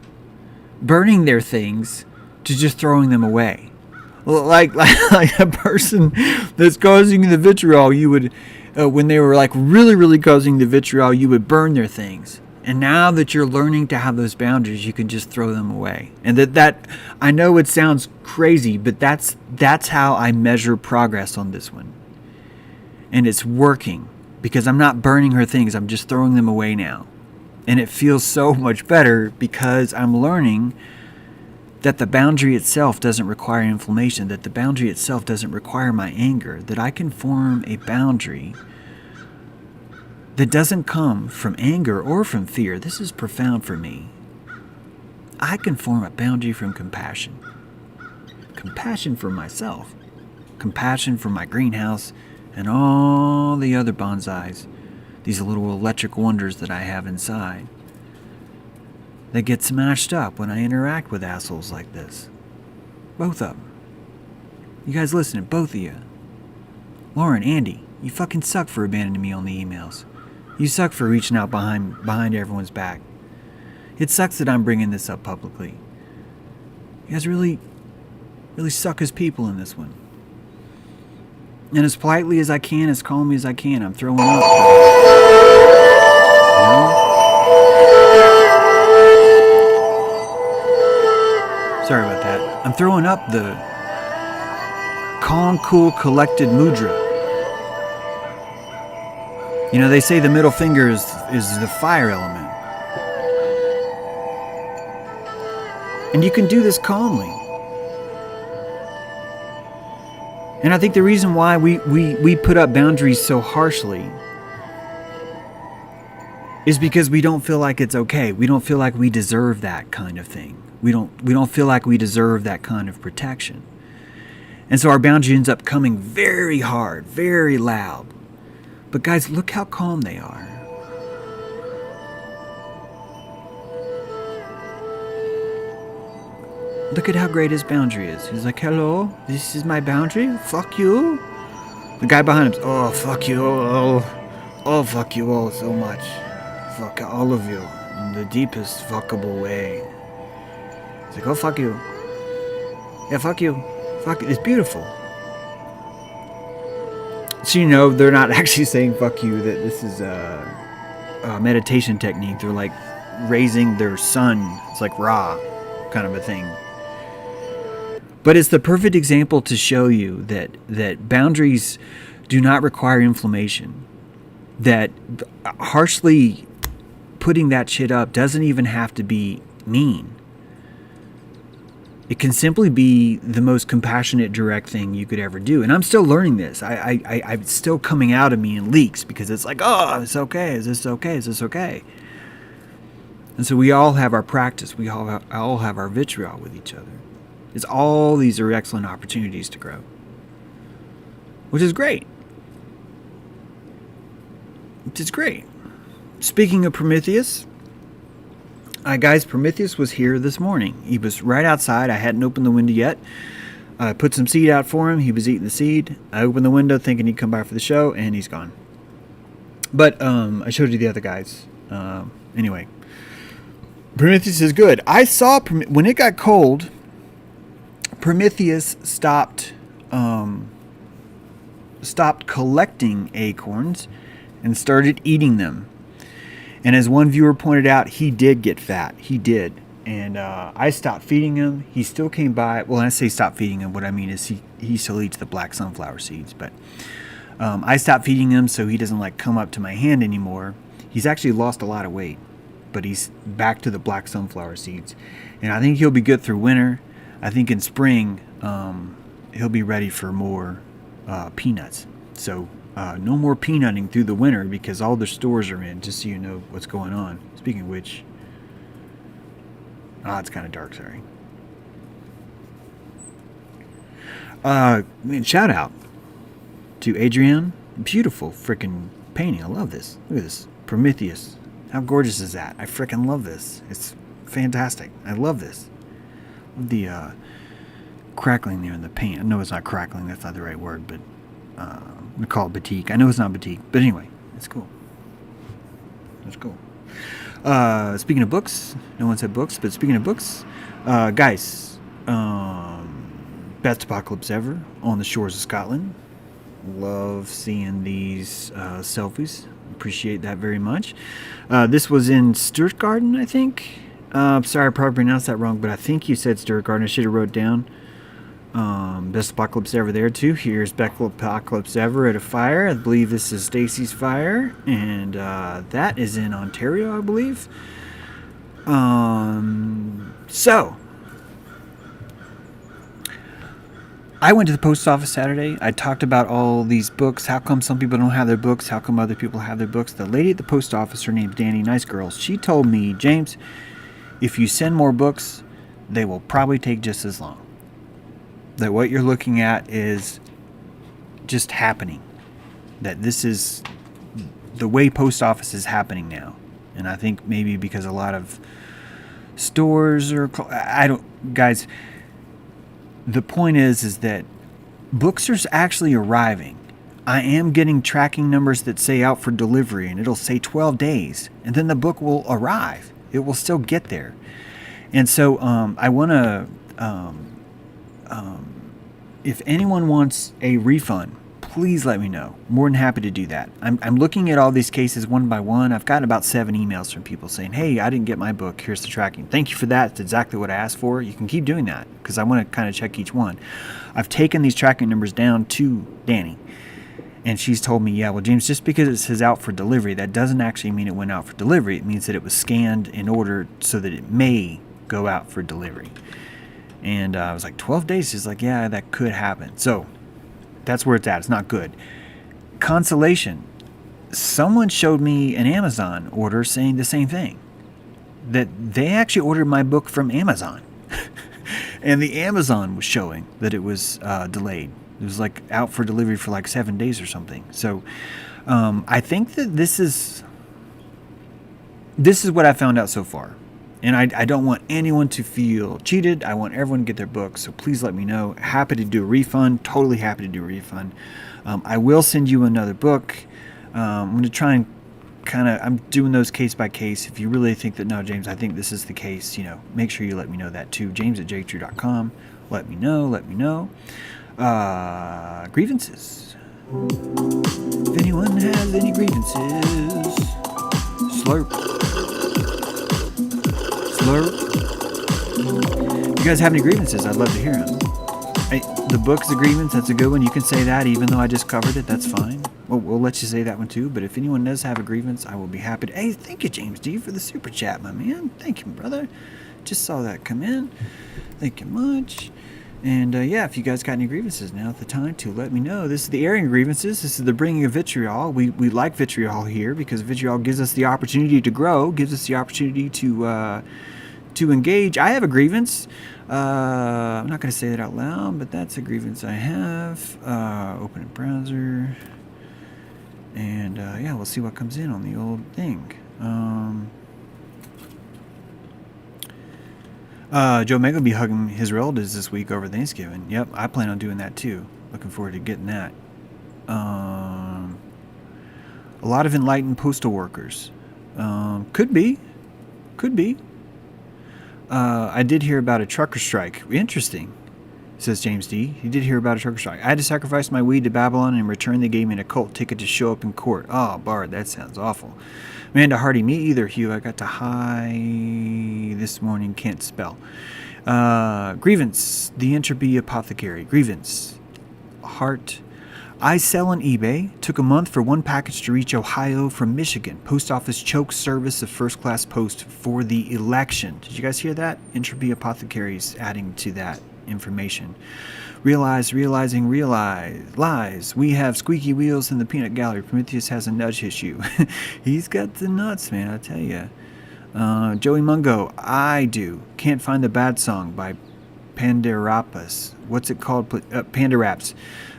their things to just throwing them away. Like a person that's causing the vitriol, you would, when they were like really, really causing the vitriol, you would burn their things. And now that you're learning to have those boundaries, you can just throw them away. And that I know it sounds crazy, but that's how I measure progress on this one. And it's working because I'm not burning her things. I'm just throwing them away now. And it feels so much better because I'm learning that the boundary itself doesn't require inflammation, that the boundary itself doesn't require my anger, that I can form a boundary that doesn't come from anger or from fear. This is profound for me. I can form a boundary from compassion. Compassion for myself. Compassion for my greenhouse and all the other bonsais. These little electric wonders that I have inside that get smashed up when I interact with assholes like this. Both of them. You guys listening, both of you. Lauren, Andy, you fucking suck for abandoning me on the emails. You suck for reaching out behind everyone's back. It sucks that I'm bringing this up publicly. You guys really, really suck as people in this one. And as politely as I can, as calmly as I can, I'm throwing up. Sorry about that. I'm throwing up the calm, cool, collected mudra. You know, they say the middle finger is the fire element. And you can do this calmly. And I think the reason why we put up boundaries so harshly is because we don't feel like it's okay. We don't feel like we deserve that kind of thing. We don't feel like we deserve that kind of protection. And so our boundary ends up coming very hard, very loud. But guys, look how calm they are. Look at how great his boundary is. He's like, hello, this is my boundary. Fuck you. The guy behind him, oh, fuck you. Oh, fuck you all so much. Fuck all of you in the deepest fuckable way. He's like, oh, fuck you. Yeah, fuck you. Fuck it. It's beautiful. So, you know, they're not actually saying fuck you, that this is a meditation technique. They're like raising their sun. It's like Ra kind of a thing. But it's the perfect example to show you that boundaries do not require inflammation. That harshly putting that shit up doesn't even have to be mean. It can simply be the most compassionate, direct thing you could ever do. And I'm still learning this. I'm still coming out of me in leaks because it's like, oh, it's okay. Is this okay? Is this okay? And so we all have our practice. We all have our vitriol with each other. All these are excellent opportunities to grow, which is great. Which is great. Speaking of Prometheus, guys, Prometheus was here this morning. He was right outside. I hadn't opened the window yet. I put some seed out for him. He was eating the seed. I opened the window thinking he'd come by for the show, and he's gone. But I showed you the other guys. Anyway, Prometheus is good. I saw when it got cold, Prometheus stopped collecting acorns and started eating them. And as one viewer pointed out, he did get fat. He did. And I stopped feeding him. He still came by. Well, when I say stop feeding him, what I mean is he still eats the black sunflower seeds. But I stopped feeding him so he doesn't like come up to my hand anymore. He's actually lost a lot of weight, but he's back to the black sunflower seeds. And I think he'll be good through winter. I think in spring, he'll be ready for more peanuts. So no more peanutting through the winter because all the stores are in, just so you know what's going on. Speaking of which, it's kind of dark, sorry. Shout out to Adrienne. Beautiful freaking painting. I love this. Look at this. Prometheus. How gorgeous is that? I freaking love this. It's fantastic. I love this. The crackling there in the paint. I know it's not crackling, that's not the right word, but I'm going to call it batik. I know it's not batik, but anyway, it's cool. That's cool. Speaking of books, no one said books, but speaking of books, guys, best apocalypse ever on the shores of Scotland. Love seeing these selfies. Appreciate that very much. This was in Stuttgart, I think. Sorry, I probably pronounced that wrong, but I think you said Stuttgart. I should have wrote down. Best apocalypse ever there too. Here's best apocalypse ever at a fire. I believe this is Stacy's fire, and that is in Ontario, I believe. So I went to the post office Saturday. I talked about all these books. How come some people don't have their books? How come other people have their books? The lady at the post office, her name's Danny, nice girl. She told me, James, if you send more books, they will probably take just as long. That what you're looking at is just happening. That this is the way post office is happening now. And I think maybe because a lot of stores are... Guys, the point is that books are actually arriving. I am getting tracking numbers that say out for delivery, and it'll say 12 days. And then the book will arrive. It will still get there. And so I want to... if anyone wants a refund, please let me know. More than happy to do that. I'm looking at all these cases one by one. I've gotten about 7 emails from people saying, hey, I didn't get my book. Here's the tracking. Thank you for that. It's exactly what I asked for. You can keep doing that because I want to kind of check each one. I've taken these tracking numbers down to Danny. And she's told me, yeah, well, James, just because it says out for delivery, that doesn't actually mean it went out for delivery. It means that it was scanned in order so that it may go out for delivery. And I was like, 12 days? She's like, yeah, that could happen. So that's where it's at. It's not good. Consolation. Someone showed me an Amazon order saying the same thing. That they actually ordered my book from Amazon. And the Amazon was showing that it was delayed. It was like out for delivery for like 7 days or something. So I think that this is what I found out so far. And I don't want anyone to feel cheated. I want everyone to get their book. So please let me know. Happy to do a refund. Totally happy to do a refund. I will send you another book. I'm going to try and I'm doing those case by case. If you really think that, no, James, I think this is the case, make sure you let me know that too. James@jtrue.com. Let me know. Grievances. If anyone has any grievances, slurp. If you guys have any grievances, I'd love to hear them. The book's a grievance. That's a good one. You can say that even though I just covered it. That's fine. We'll let you say that one too. But if anyone does have a grievance, I will be happy to. Hey, thank you, James D, for the super chat, my man. Thank you, brother. Just saw that come in. Thank you much. And if you guys got any grievances, now's the time to let me know. This is the airing of grievances. This is the bringing of vitriol. We like vitriol here because vitriol gives us the opportunity to grow, gives us the opportunity to engage. I have a grievance. I'm not going to say that out loud, but that's a grievance I have. Open a browser. And we'll see what comes in on the old thing. Joe Meg will be hugging his relatives this week over Thanksgiving. Yep, I plan on doing that too. Looking forward to getting that. A lot of enlightened postal workers. Could be. I did hear about a trucker strike. Interesting, says James D. He did hear about a trucker strike. I had to sacrifice my weed to Babylon, and in return they gave me an occult ticket to show up in court. Oh, Bard, that sounds awful. Amanda Hardy, me either, Hugh. I got to high this morning, can't spell. Grievance, the Entropy Apothecary. Grievance, heart. I sell on eBay. Took a month for one package to reach Ohio from Michigan. Post office choke service of first class post for the election. Did you guys hear that? Entropy Apothecaries adding to that information. Lies. We have squeaky wheels in the peanut gallery. Prometheus has a nudge issue. He's got the nuts, man, I tell you. Joey Mungo, I do. Can't find the bad song by Pandarapas. What's it called? Pandaraps.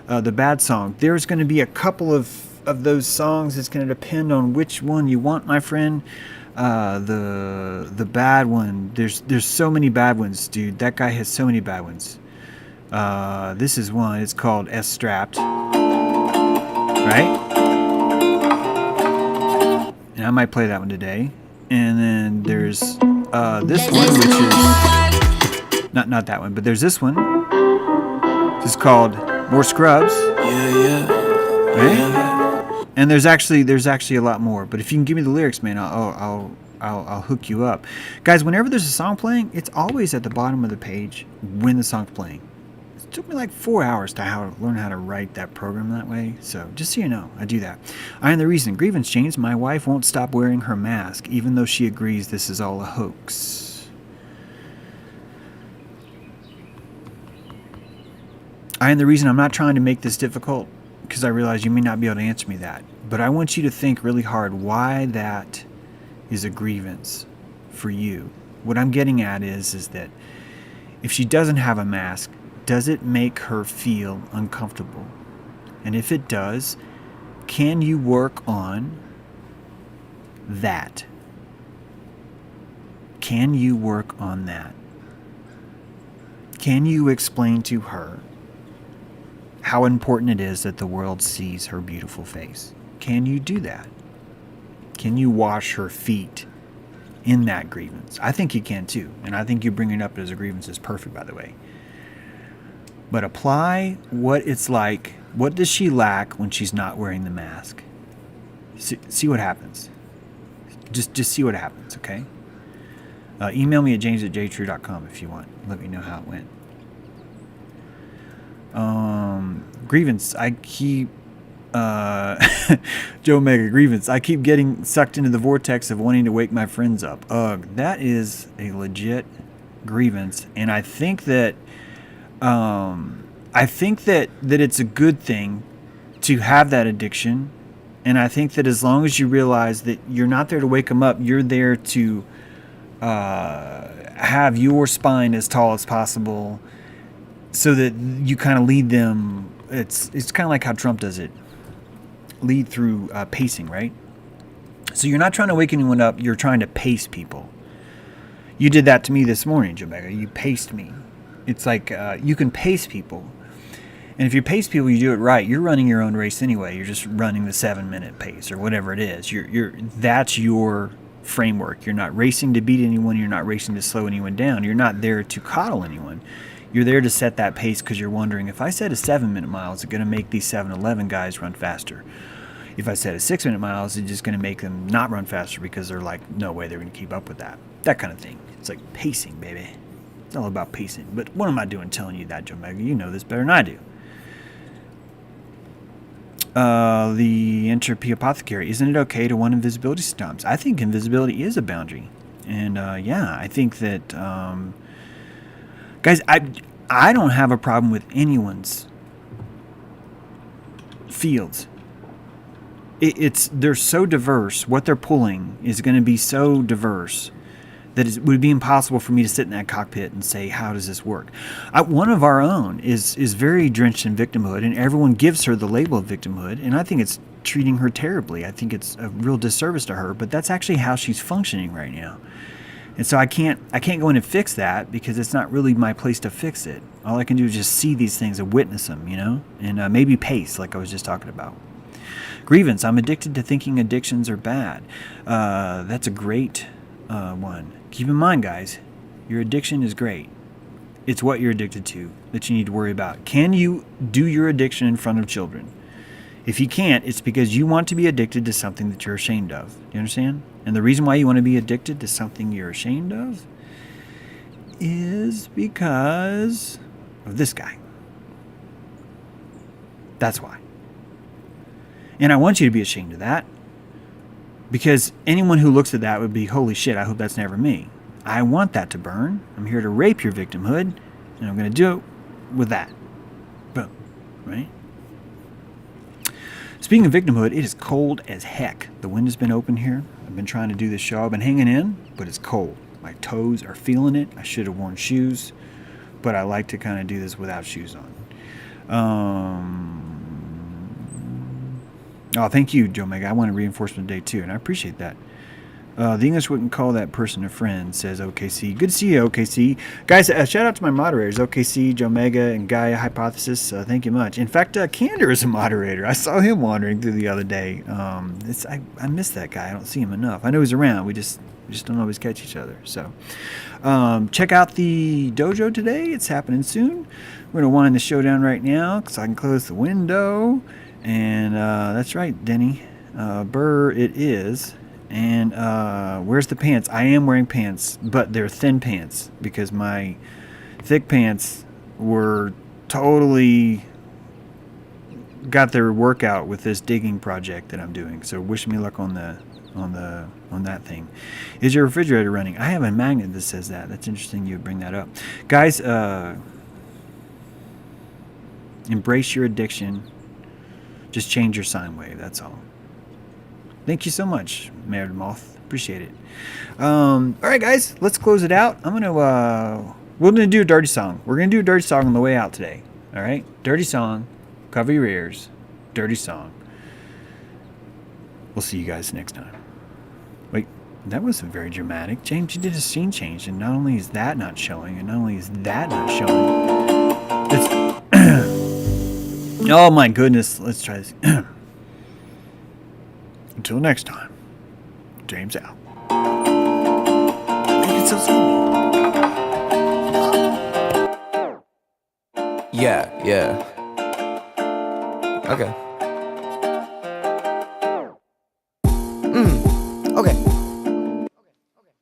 The bad song. There's going to be a couple of those songs. It's going to depend on which one you want, my friend. The bad one. There's so many bad ones, dude. That guy has so many bad ones. This is one. It's called S Strapped. Right? And I might play that one today. And then there's this one, which is not that one, but there's this one. This is called More Scrubs. Right? Yeah. And there's actually a lot more. But if you can give me the lyrics, man, I'll hook you up. Guys, whenever there's a song playing, it's always at the bottom of the page when the song's playing. It took me like 4 hours to learn how to write that program that way. So just so you know, I do that. I am the reason. Grievance, James. My wife won't stop wearing her mask, even though she agrees this is all a hoax. I am the reason. I'm not trying to make this difficult because I realize you may not be able to answer me that. But I want you to think really hard why that is a grievance for you. What I'm getting at is that if she doesn't have a mask, does it make her feel uncomfortable? And if it does, can you work on that? Can you work on that? Can you explain to her how important it is that the world sees her beautiful face? Can you do that? Can you wash her feet in that grievance? I think you can too. And I think you bringing it up as a grievance is perfect, by the way. But apply what it's like. What does she lack when she's not wearing the mask? See what happens. Just see what happens, okay? Email me at james@jtrue.com if you want. Let me know how it went. Grievance. Joe Mega Grievance. I keep getting sucked into the vortex of wanting to wake my friends up. Ugh, that is a legit grievance, and I think that that it's a good thing to have that addiction, and I think that as long as you realize that you're not there to wake them up, you're there to have your spine as tall as possible, so that you kind of lead them. It's kind of like how Trump does it. Lead through pacing, right? So you're not trying to wake anyone up, you're trying to pace people. You did that to me this morning, Jamaica. You paced me. It's like you can pace people. And if you pace people, you do it right. You're running your own race anyway. You're just running the 7-minute pace or whatever it is. That's your framework. You're not racing to beat anyone. You're not racing to slow anyone down. You're not there to coddle anyone. You're there to set that pace because you're wondering, if I set a 7-minute mile, is it going to make these 7-Eleven guys run faster? If I set a 6-minute mile, is it just going to make them not run faster because they're like, no way they're going to keep up with that? That kind of thing. It's like pacing, baby. It's all about pacing. But what am I doing telling you that, Joe Mega? You know this better than I do. The Entropy Apothecary. Isn't it okay to want invisibility sometimes? I think invisibility is a boundary. And yeah, I think that... guys, I don't have a problem with anyone's fields. They're so diverse. What they're pulling is going to be so diverse that it would be impossible for me to sit in that cockpit and say, how does this work? One of our own is very drenched in victimhood, and everyone gives her the label of victimhood, and I think it's treating her terribly. I think it's a real disservice to her, but that's actually how she's functioning right now. And so I can't go in and fix that because it's not really my place to fix it. All I can do is just see these things and witness them, and maybe pace, like I was just talking about. Grievance. I'm addicted to thinking addictions are bad. That's a great one. Keep in mind, guys, your addiction is great. It's what you're addicted to that you need to worry about. Can you do your addiction in front of children? If you can't, it's because you want to be addicted to something that you're ashamed of. Do you understand? And the reason why you want to be addicted to something you're ashamed of is because of this guy. That's why. And I want you to be ashamed of that, because anyone who looks at that would be, holy shit, I hope that's never me. I want that to burn. I'm here to rape your victimhood, and I'm going to do it with that. Boom. Right? Speaking of victimhood, it is cold as heck. The wind has been open here. I've been trying to do this show. I've been hanging in, but it's cold. My toes are feeling it. I should have worn shoes, but I like to kind of do this without shoes on. Oh, thank you, Joe Mega. I wanted reinforcement today, too, and I appreciate that. The English wouldn't call that person a friend, says OKC. Good to see you, OKC. Guys, shout out to my moderators, OKC, Joe Mega, and Gaia Hypothesis. Thank you much. In fact, Candor is a moderator. I saw him wandering through the other day. I miss that guy. I don't see him enough. I know he's around. We just don't always catch each other. So check out the dojo today. It's happening soon. We're going to wind the show down right now so I can close the window. And that's right, Denny. Burr it is. And where's the pants? I am wearing pants, but they're thin pants because my thick pants were totally got their workout with this digging project that I'm doing. So wish me luck on that thing. Is your refrigerator running? I have a magnet that says that. That's interesting you bring that up. Guys, embrace your addiction. Just change your sine wave, that's all. Thank you so much, Mary Moth. Appreciate it. All right, guys, let's close it out. We're gonna do a dirty song. We're gonna do a dirty song on the way out today. All right, dirty song. Cover your ears. Dirty song. We'll see you guys next time. Wait, that wasn't very dramatic. James, you did a scene change, and not only is that not showing, it's oh my goodness. Let's try this. Until next time, James out. Make it so simple. Yeah. Okay. Okay.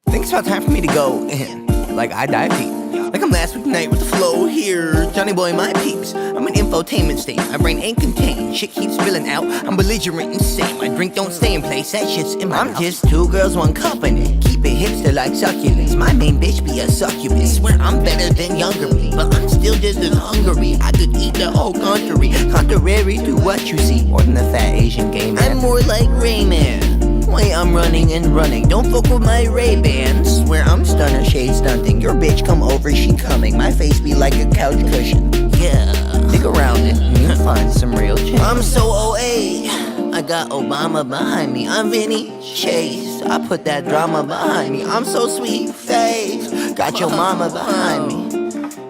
I think it's about time for me to go in. Like, I dive deep. Like I'm last week night with the flow here. Johnny boy, my peeps. I'm an infotainment state. My brain ain't contained. Shit keeps spilling out. I'm belligerent insane. My drink don't stay in place. That shit's in my mouth. Just two girls, one company. Keep it hipster like succulents. My main bitch be a succubus. Swear I'm better than younger me, but I'm still just as hungry. I could eat the whole country. Contrary to what you see. More than the fat Asian gay man. I'm more like Rayman. Way I'm running and running. Don't fuck with my Ray-Bans. Swear I'm stunner, shade stunting. Your bitch come over, she coming. My face be like a couch cushion. Yeah, dig around it and you'll find some real change. I'm so OA. I got Obama behind me. I'm Vinny Chase. I put that drama behind me. I'm so sweet face. Got your mama behind me.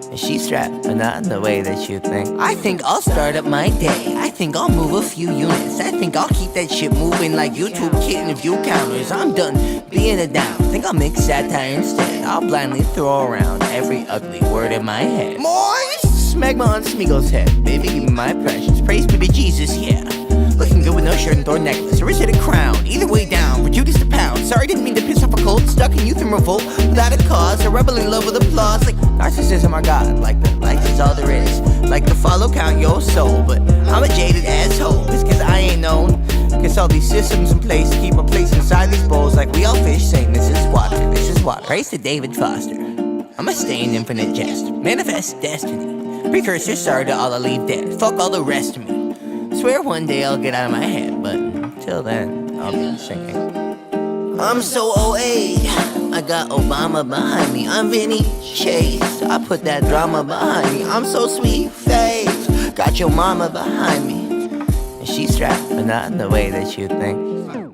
And she's strapped, but not in the way that you think. I think I'll start up my day. I think I'll move a few units. I think I'll keep that shit moving like YouTube kitten view counters. I'm done being a down. Think I'll mix satire instead. I'll blindly throw around every ugly word in my head. Moist! Smegma on Smeagol's head. Baby, give me my precious. Praise be to Jesus, yeah. Looking good with no shirt and thorn necklace, or is it a crown? Either way down, for Judas the pound. Sorry, didn't mean to piss off a cold. Stuck in youth and revolt, without a cause. A rebel in love with applause. Like narcissism or God, like the lights is all there is. Like the follow count your soul, but I'm a jaded asshole. It's cause I ain't known. Cause all these systems in place keep a place inside these bowls. Like we all fish saying this is water, this is water. Praise to David Foster. I'm a stained infinite jest. Manifest destiny. Precursor, sorry to all I leave dead. Fuck all the rest of me. Swear one day I'll get out of my head, but until then, I'll be singing. I'm so OA. I got Obama behind me. I'm Vinny Chase. I put that drama behind me. I'm so sweet face. Got your mama behind me. And she's strapped, but not in the way that you think.